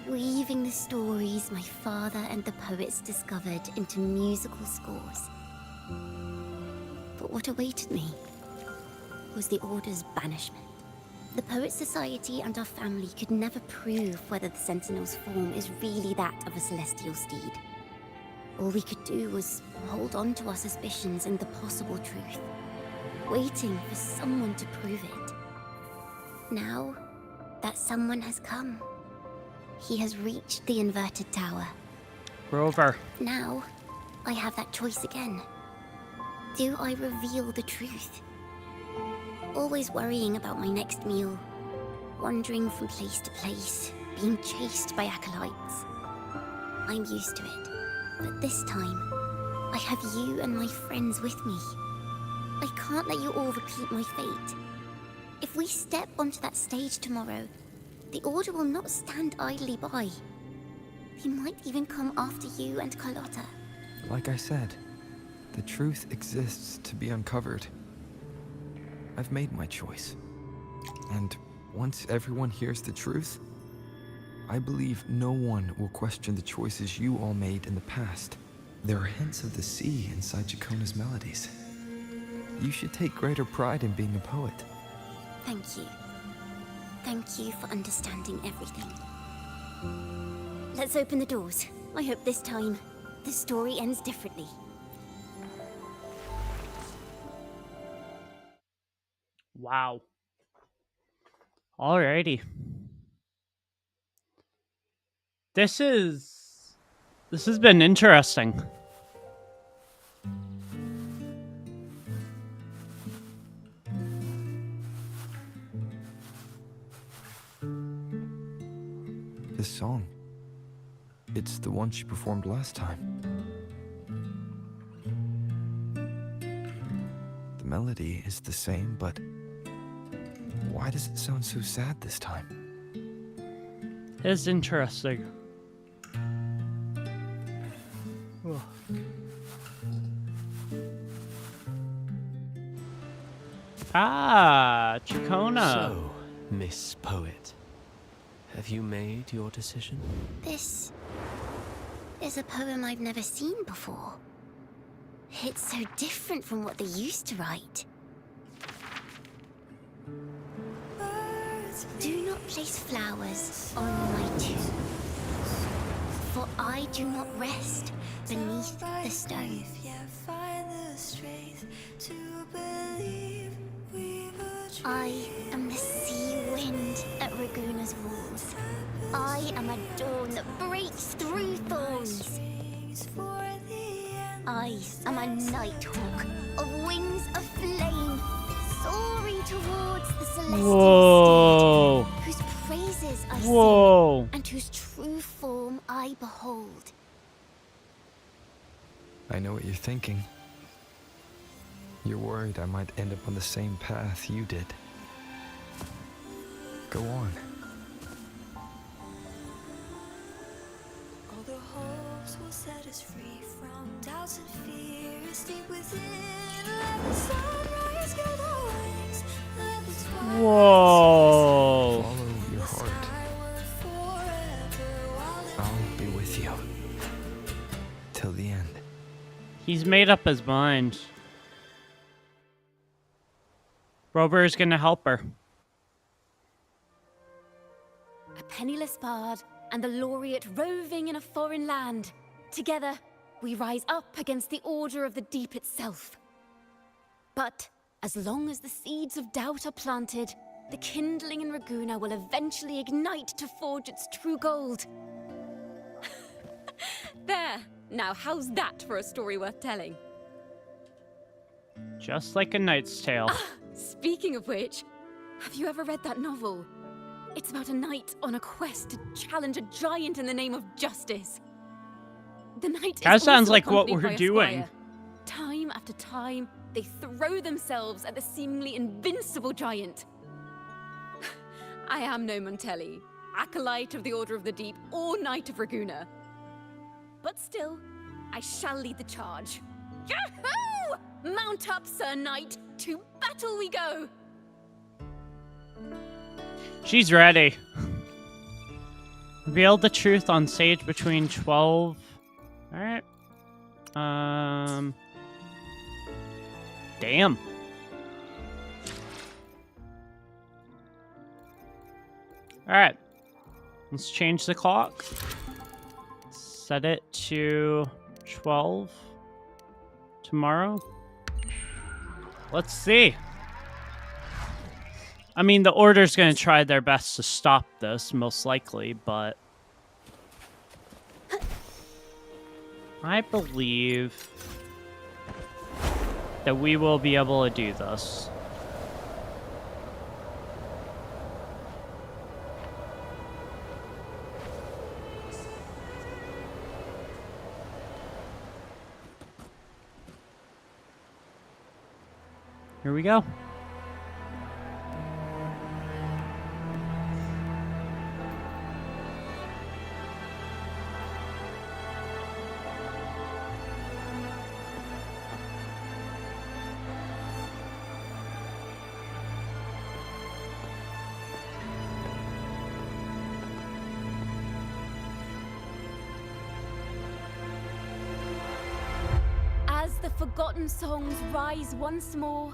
weaving the stories my father and the poets discovered into musical scores. But what awaited me was the Order's banishment. The Poet Society and our family could never prove whether the Sentinel's form is really that of a celestial steed. All we could do was hold on to our suspicions and the possible truth, waiting for someone to prove it. Now, that someone has come. He has reached the inverted tower. Rover. Now, I have that choice again. Do I reveal the truth? Always worrying about my next meal, wandering from place to place, being chased by acolytes. I'm used to it, but this time, I have you and my friends with me. I can't let you all repeat my fate. If we step onto that stage tomorrow, the Order will not stand idly by. They might even come after you and Carlotta. Like I said, the truth exists to be uncovered. I've made my choice. And once everyone hears the truth, I believe no one will question the choices you all made in the past. There are hints of the sea inside Jacona's melodies. You should take greater pride in being a poet. Thank you. Thank you for understanding everything. Let's open the doors. I hope this time, the story ends differently. Wow. Alrighty. This has been interesting. This song, it's the one she performed last time. The melody is the same, but why does it sound so sad this time? It's interesting. Ugh. Ah, Chacona. So, Miss Poet, have you made your decision? This is a poem I've never seen before. It's so different from what they used to write. Do not place flowers on my tomb, for I do not rest beneath the stone. I am the sea wind at Raguna's walls. I am a dawn that breaks through thorns. I am a nighthawk of wings of flame, soaring towards the celestial Whoa. steed, whose praises I Whoa. sing, and whose true form I behold. I know what you're thinking. You're worried I might end up on the same path you did. Go on. All the hopes will set us free from doubts and fears deep within. Let the sunrise gather wings. Let the twilight Whoa. Follow your heart. I'll be with you. Till the end. He's made up his mind. Rover is gonna help her. A penniless bard and the laureate roving in a foreign land. Together, we rise up against the order of the deep itself. But as long as the seeds of doubt are planted, the kindling in Raguna will eventually ignite to forge its true gold. There! Now how's that for a story worth telling? Just like A Knight's Tale. Speaking of which, have you ever read that novel? It's about a knight on a quest to challenge a giant in the name of justice. The knight That is sounds also like what accompanied we're by a doing. squire. Time after time, they throw themselves at the seemingly invincible giant. I am no Montelli, acolyte of the Order of the Deep, or Knight of Raguna. But still, I shall lead the charge. Yahoo! Mount up, Sir Knight! To battle we go! She's ready. Reveal the truth on stage between 12. Alright. Damn. Alright. Let's change the clock. Set it to 12 tomorrow. Let's see. I mean, the Order's going to try their best to stop this, most likely, but I believe that we will be able to do this. Here we go. forgotten songs rise once more.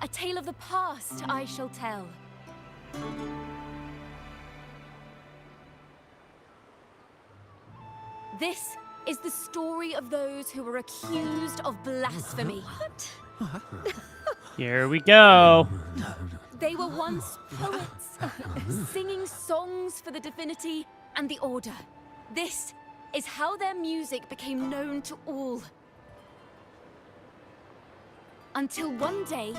A tale of the past I shall tell. This is the story of those who were accused of blasphemy. Here we go. They were once poets, singing songs for the divinity and the order. This is how their music became known to all. Until one day,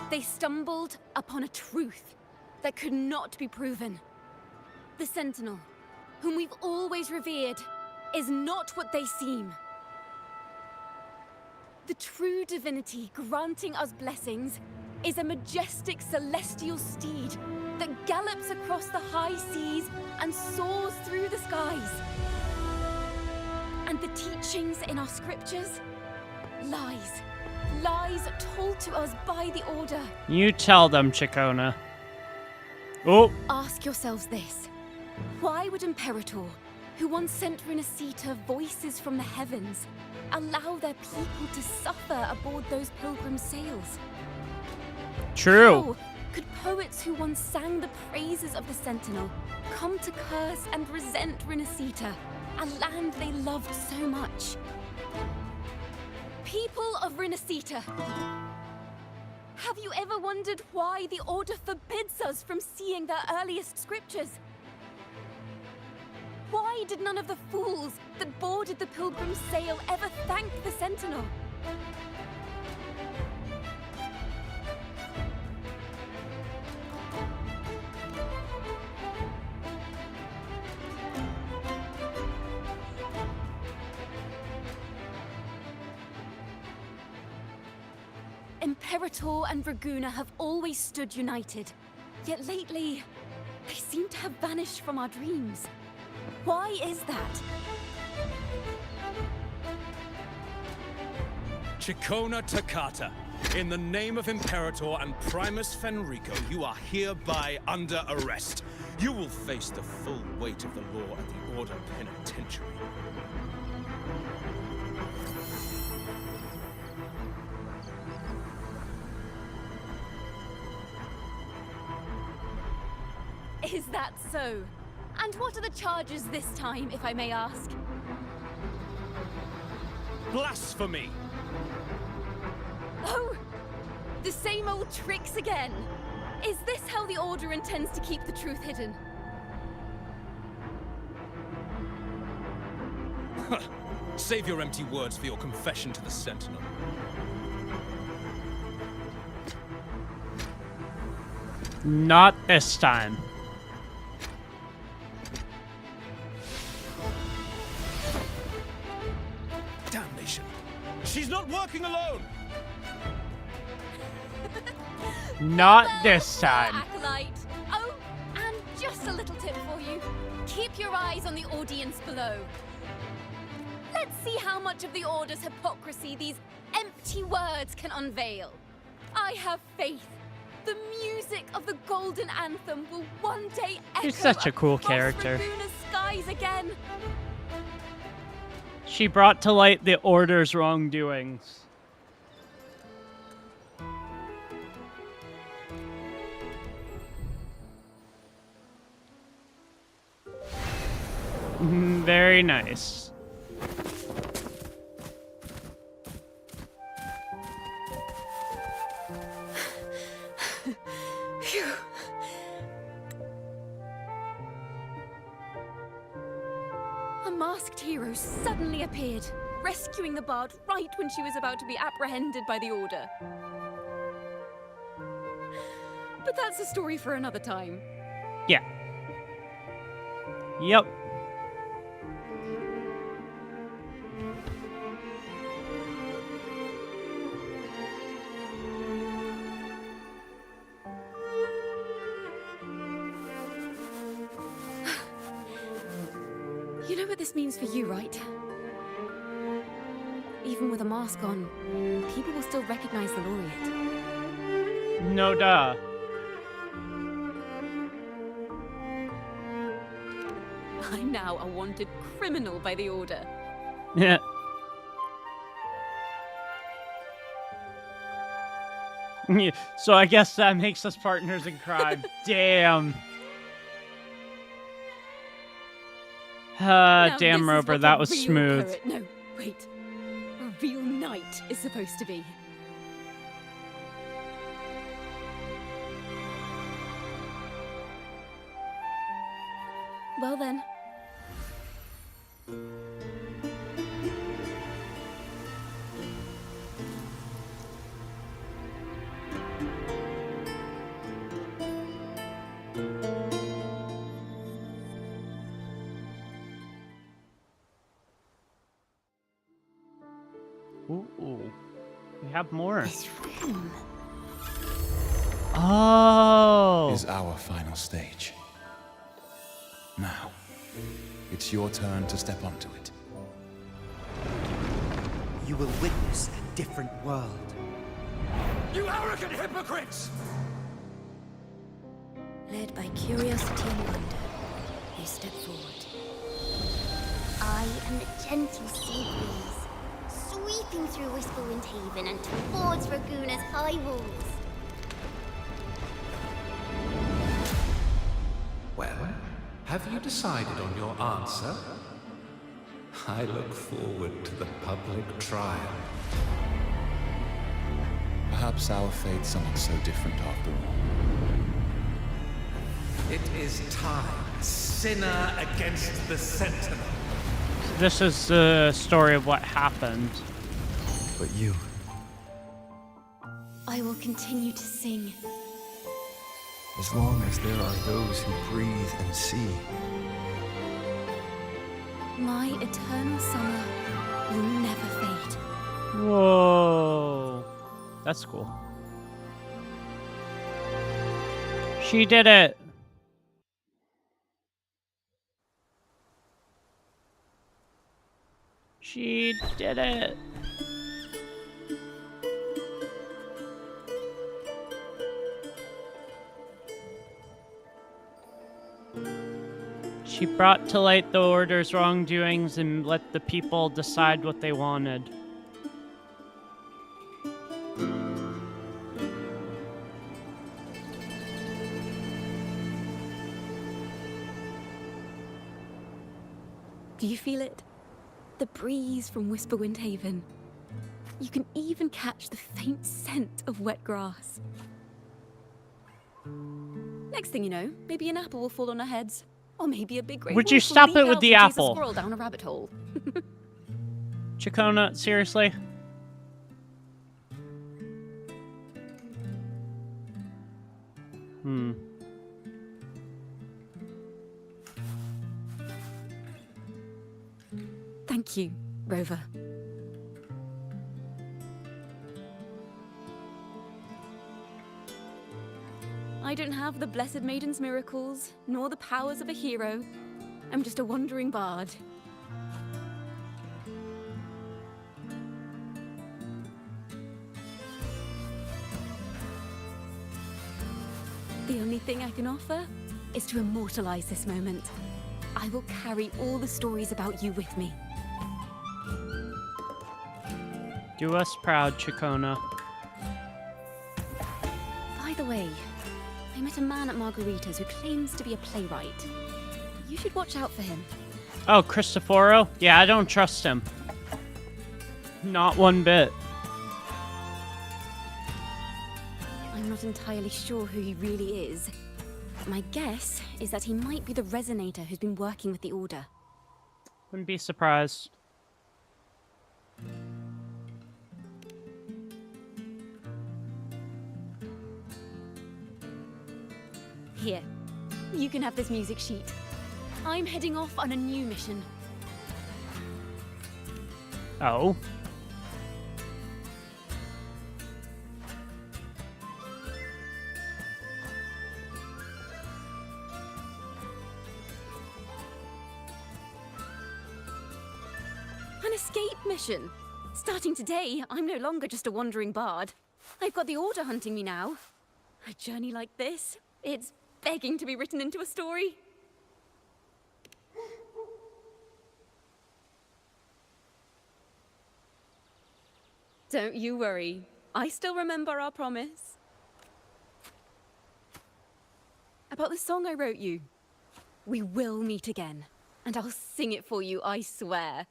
they stumbled upon a truth that could not be proven. The Sentinel, whom we've always revered, is not what they seem. The true divinity granting us blessings is a majestic celestial steed that gallops across the high seas and soars through the skies. And the teachings in our scriptures? Lies. Lies told to us by the Order. You tell them, Chicona. Oh. Ask yourselves this. Why would Imperator, who once sent Renacita voices from the heavens, allow their people to suffer aboard those pilgrim sails? True. How could poets who once sang the praises of the Sentinel come to curse and resent Renacita, a land they loved so much? People of Renacita, have you ever wondered why the Order forbids us from seeing their earliest scriptures? Why did none of the fools that boarded the Pilgrim's sail ever thank the Sentinel? Imperator and Draguna have always stood united, yet lately, they seem to have vanished from our dreams. Why is that? Chicona Takata, in the name of Imperator and Primus Fenrico, you are hereby under arrest. You will face the full weight of the law at the Order Penitentiary. Is that so? And what are the charges this time, if I may ask? Blasphemy! Oh! The same old tricks again! Is this how the Order intends to keep the truth hidden? Save your empty words for your confession to the Sentinel. Not this time. Damnation! She's not working alone! Not this time. Acolyte. Oh, and just a little tip for you. Keep your eyes on the audience below. Let's see how much of the Order's hypocrisy these empty words can unveil. I have faith. The music of the Golden Anthem will one day echo She's such a cool character. Raguna's skies again. She brought to light the Order's wrongdoings. Very nice. Phew. A masked hero suddenly appeared, rescuing the bard right when she was about to be apprehended by the Order. But that's a story for another time. Yeah. Yep. You know what this means for you, right? Even with a mask on, people will still recognize the laureate. No duh. I'm now a wanted criminal by the Order. Yeah. So I guess that makes us partners in crime. Damn. Now Damn, this is Rover, what that a was real smooth. poet- No, wait. A real knight is supposed to be. Well then. Ooh, we have more. This room. Oh. Is our final stage. Now, it's your turn to step onto it. You will witness a different world. You arrogant hypocrites! Led by curiosity and wonder, they step forward. I am the gentle sea breeze, sweeping through Whisperwind Haven and towards Raguna's high walls. Well, have you decided on your answer? I look forward to the public trial. Perhaps our fates are not so different after all. It is time, sinner against the sentinel. This is the story of what happened. But you, I will continue to sing. as long as there are those who breathe and see. My eternal summer will never fade. Whoa. That's cool. She did it. She did it. She brought to light the Order's wrongdoings and let the people decide what they wanted. Do you feel it? The breeze from Whisperwind Haven. You can even catch the faint scent of wet grass. Next thing you know, maybe an apple will fall on our heads. Or maybe a big grey Would you wolf will stop leap it with out the and chase a apple? squirrel down a rabbit hole. Chacona, seriously? Thank you, Rover. I don't have the Blessed Maiden's miracles, nor the powers of a hero. I'm just a wandering bard. The only thing I can offer is to immortalize this moment. I will carry all the stories about you with me. Do us proud, Chacona. By the way, I met a man at Margarita's who claims to be a playwright. You should watch out for him. Oh, Cristoforo? Yeah, I don't trust him. Not one bit. I'm not entirely sure who he really is. My guess is that he might be the resonator who's been working with the Order. Wouldn't be surprised. Here, you can have this music sheet. I'm heading off on a new mission. Oh? An escape mission. Starting today, I'm no longer just a wandering bard. I've got the Order hunting me now. A journey like this, it's begging to be written into a story. Don't you worry. I still remember our promise. About the song I wrote you. We will meet again, and I'll sing it for you, I swear.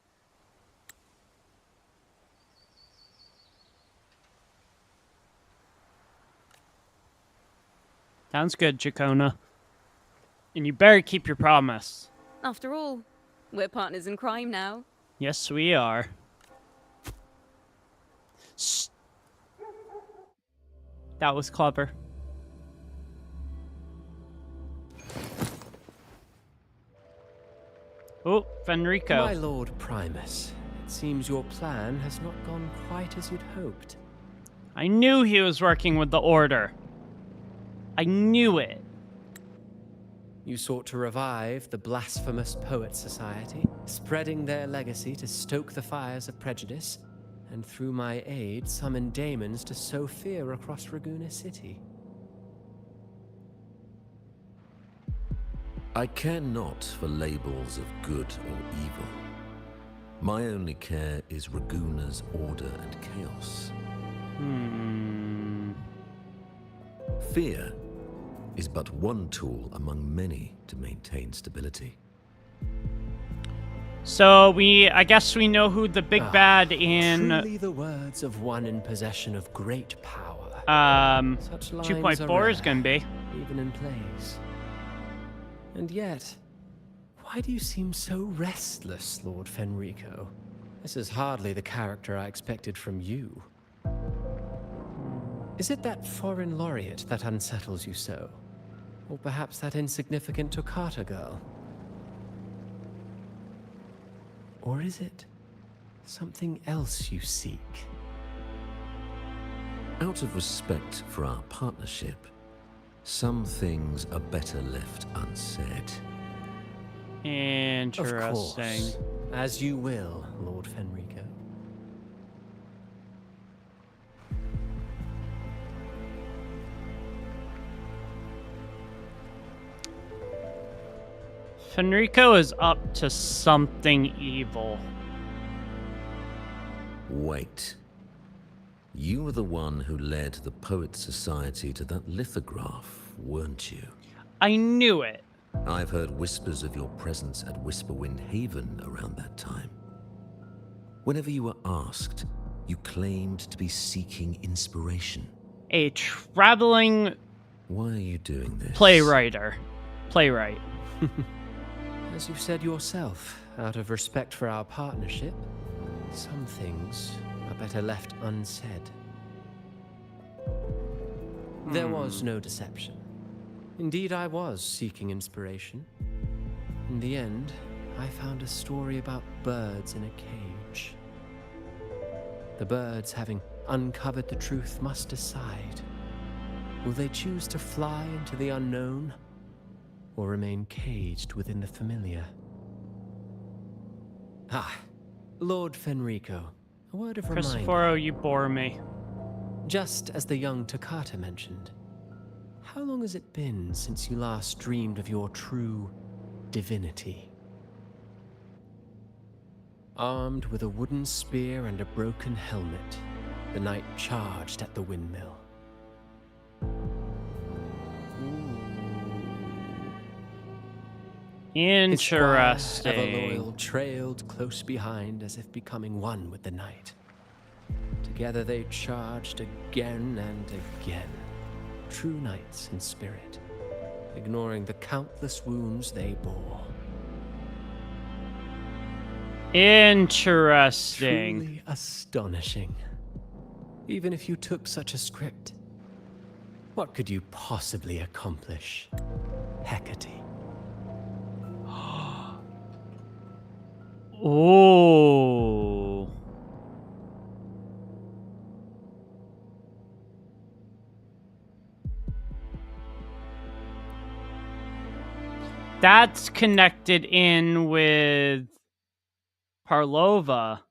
Sounds good, Jacona. And you better keep your promise. After all, we're partners in crime now. Yes, we are. That was clever. Oh, Fenrico. My Lord Primus, it seems your plan has not gone quite as you'd hoped. I knew he was working with the Order. I knew it. You sought to revive the blasphemous Poet Society, spreading their legacy to stoke the fires of prejudice, and through my aid summon daemons to sow fear across Raguena City. I care not for labels of good or evil. My only care is Raguena's order and chaos. Fear is but one tool among many to maintain stability. So I guess we know who the big bad in... Truly the words of one in possession of great power. Such lines 2.4 is gonna be. Even in plays. And yet, why do you seem so restless, Lord Fenrico? This is hardly the character I expected from you. Is it that foreign laureate that unsettles you so? Or perhaps that insignificant Toccata girl? Or is it something else you seek? Out of respect for our partnership, some things are better left unsaid. Interesting. Of course. As you will, Lord Fenrico. Fenrico is up to something evil. Wait. You were the one who led the Poet Society to that lithograph, weren't you? I knew it. I've heard whispers of your presence at Whisperwind Haven around that time. Whenever you were asked, you claimed to be seeking inspiration. A traveling... Why are you doing this? Playwright. As you've said yourself, out of respect for our partnership, some things are better left unsaid. There was no deception. Indeed, I was seeking inspiration. In the end, I found a story about birds in a cage. The birds, having uncovered the truth, must decide. Will they choose to fly into the unknown, or remain caged within the familiar? Lord Fenrico, a word of reminder. Cristoforo, you bore me. Just as the young Toccata mentioned, how long has it been since you last dreamed of your true divinity? Armed with a wooden spear and a broken helmet, the knight charged at the windmill. Interesting. Ever loyal trailed close behind as if becoming one with the knight. Together they charged again and again, true knights in spirit, ignoring the countless wounds they bore. Interesting. Truly astonishing. Even if you took such a script, what could you possibly accomplish? Hecate. Oh. That's connected in with Parlova.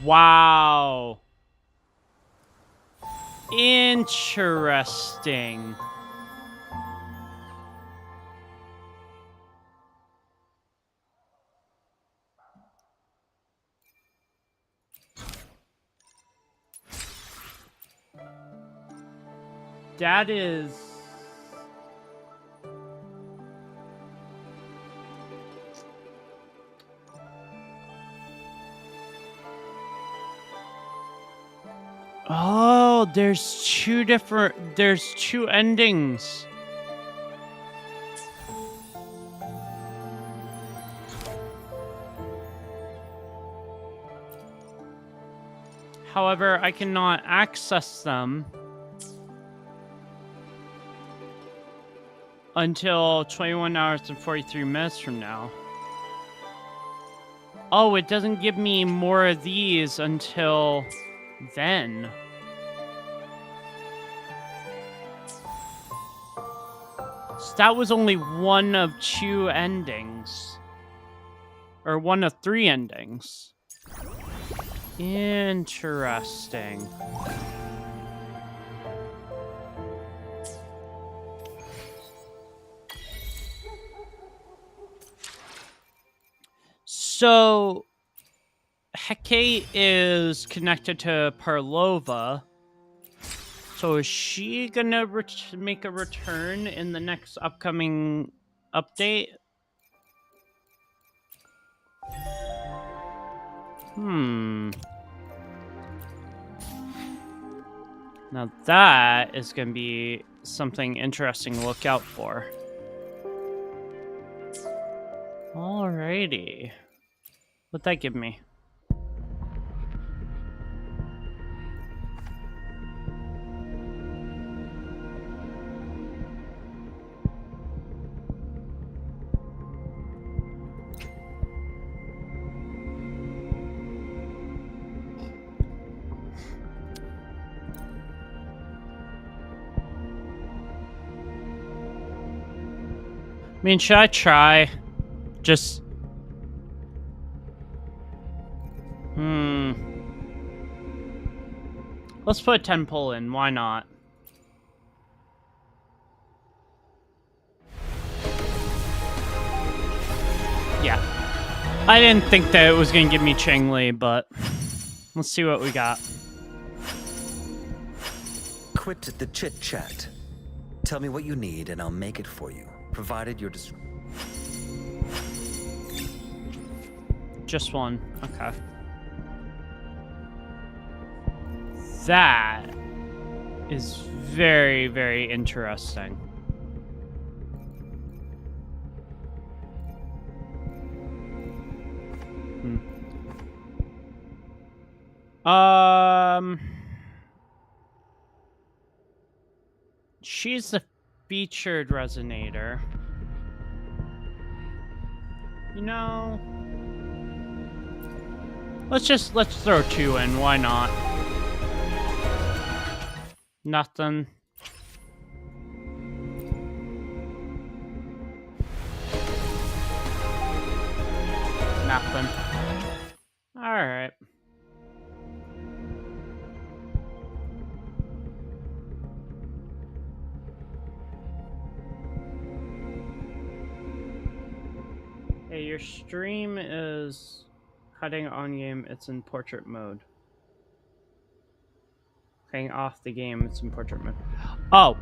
Wow. Interesting. That is... Oh, there's two endings. However, I cannot access them until 21 hours and 43 minutes from now. Oh, it doesn't give me more of these until then. So that was only one of two endings. Or one of three endings. Interesting. So, Hecate is connected to Parlova. So is she gonna make a return in the next upcoming update? Now that is gonna be something interesting to look out for. Alrighty. What'd that give me? I mean, should I try? Just... Let's put a 10 pull in, why not? Yeah. I didn't think that it was gonna give me Changli, but... Let's see what we got. Quit the chit-chat. Tell me what you need and I'll make it for you, provided you're Just one. Okay. That is very, very interesting. She's the featured resonator. You know, let's throw two in, why not? Nothing. Nothing. Alright. Hey, your stream is cutting on game, it's in portrait mode. Cutting off the game, it's in portrait mode. Oh!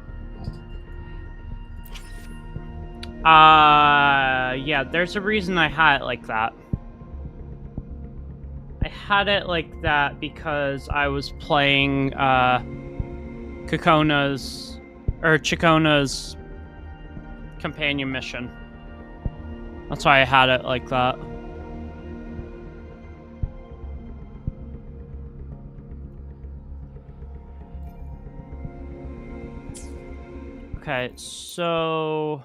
Yeah, there's a reason I had it like that. I had it like that because I was playing, Chikona's companion mission. That's why I had it like that. Okay, so...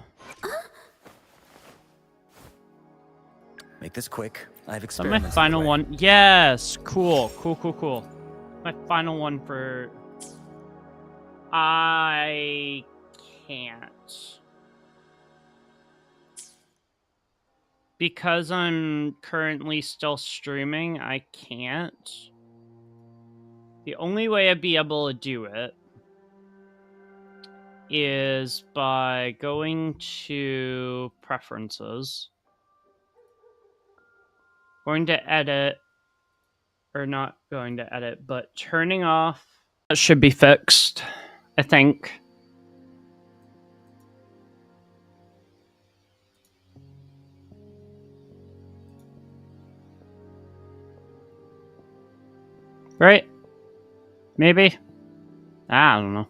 Make this quick. I have my experiments. final one. Yes, cool. My final one for... I can't. Because I'm currently still streaming, I can't. The only way I'd be able to do it is by going to preferences, going to edit, or not going to edit, but turning off. That should be fixed, I think. Right? Maybe? I don't know.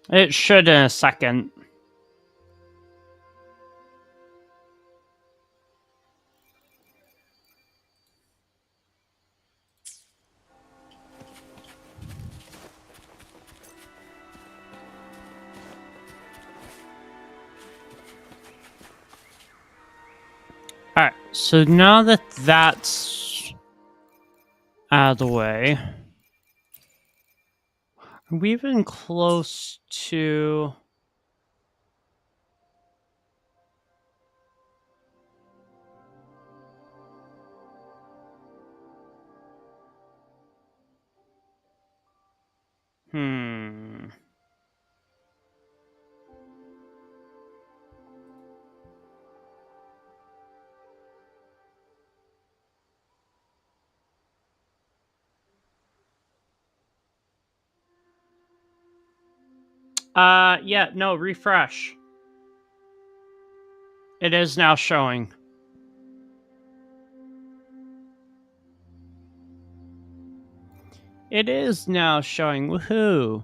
It should in a second. Alright, so now that that's out of the way, are we even close to... Yeah, no, refresh. It is now showing. It is now showing. Woohoo!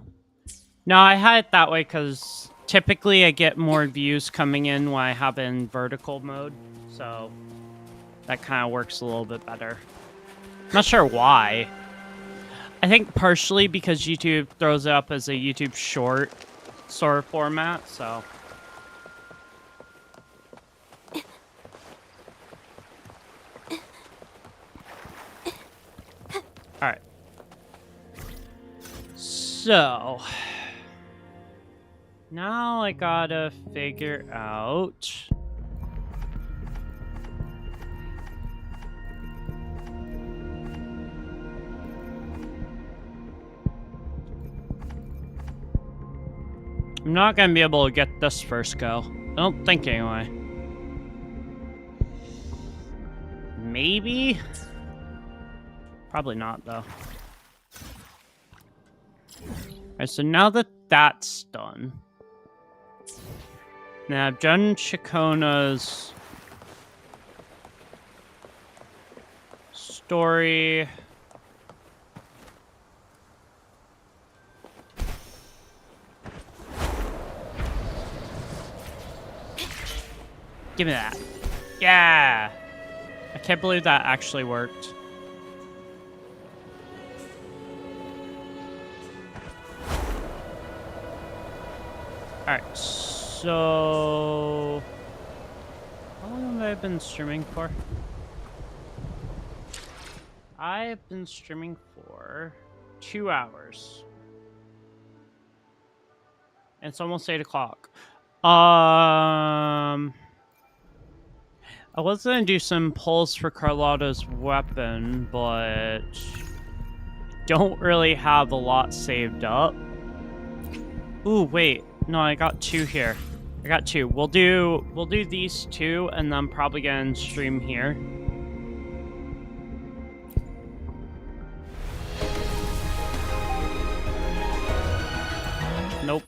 No, I had it that way because typically I get more views coming in when I have it in vertical mode. So that kind of works a little bit better. Not sure why. I think partially because YouTube throws it up as a YouTube short sort of format, so... Alright. So... Now I gotta figure out... I'm not gonna be able to get this first go. I don't think anyway. Maybe? Probably not, though. Alright, so now that that's done... Now I've done Shakona's... story... Give me that. Yeah! I can't believe that actually worked. Alright, so... How long have I been streaming for? I've been streaming for 2 hours. And it's almost 8 o'clock. I was gonna do some pulls for Carlotta's weapon, but don't really have a lot saved up. Ooh, wait. No, I got 2 here. I got 2. We'll do these 2, and then I'm probably gonna stream here. Nope.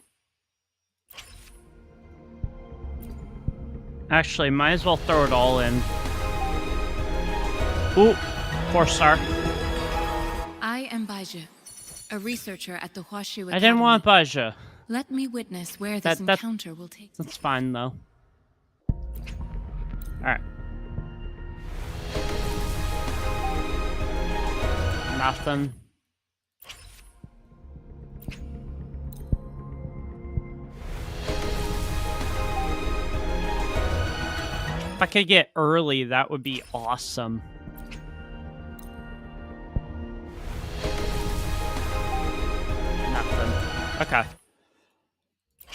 Actually, might as well throw it all in. Ooh, 4-star. I am Baija, a researcher at the Huashu Academy. I didn't want Baija. Let me witness where this encounter will take. That's fine, though. Alright. Nothing. If I could get early, that would be awesome. Nothing. Okay.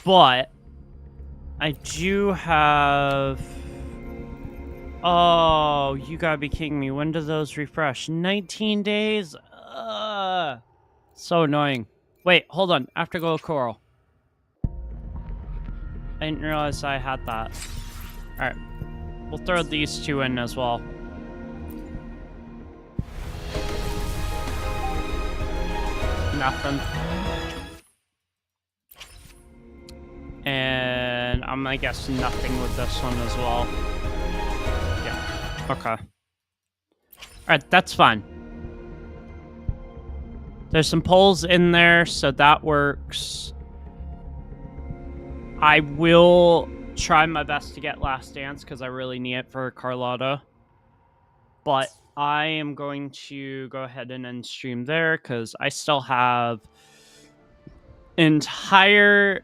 But I do have... Oh, you gotta be kidding me. When do those refresh? 19 days? So annoying. Wait, hold on. Afterglow Coral. I didn't realize I had that. Alright. We'll throw these 2 in as well. Nothing. And I'm gonna guess nothing with this one as well. Yeah. Okay. Alright, that's fine. There's some poles in there, so that works. I will try my best to get Last Dance, because I really need it for Carlotta. But I am going to go ahead and end stream there, because I still have entire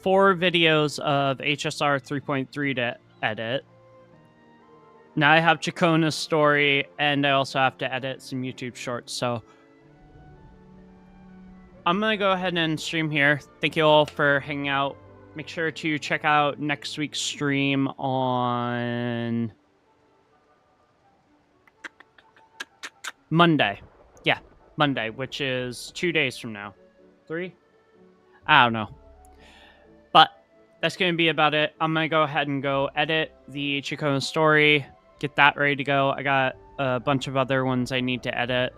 4 videos of HSR 3.3 to edit. Now I have Chacona's story, and I also have to edit some YouTube shorts, so I'm going to go ahead and stream here. Thank you all for hanging out. Make sure to check out next week's stream on Monday. Yeah, Monday, which is 2 days from now. 3? I don't know. But that's going to be about it. I'm going to go ahead and go edit the Chacona story, get that ready to go. I got a bunch of other ones I need to edit.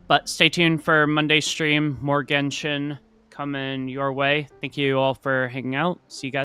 But stay tuned for Monday's stream. More Genshin coming your way. Thank you all for hanging out. See you guys.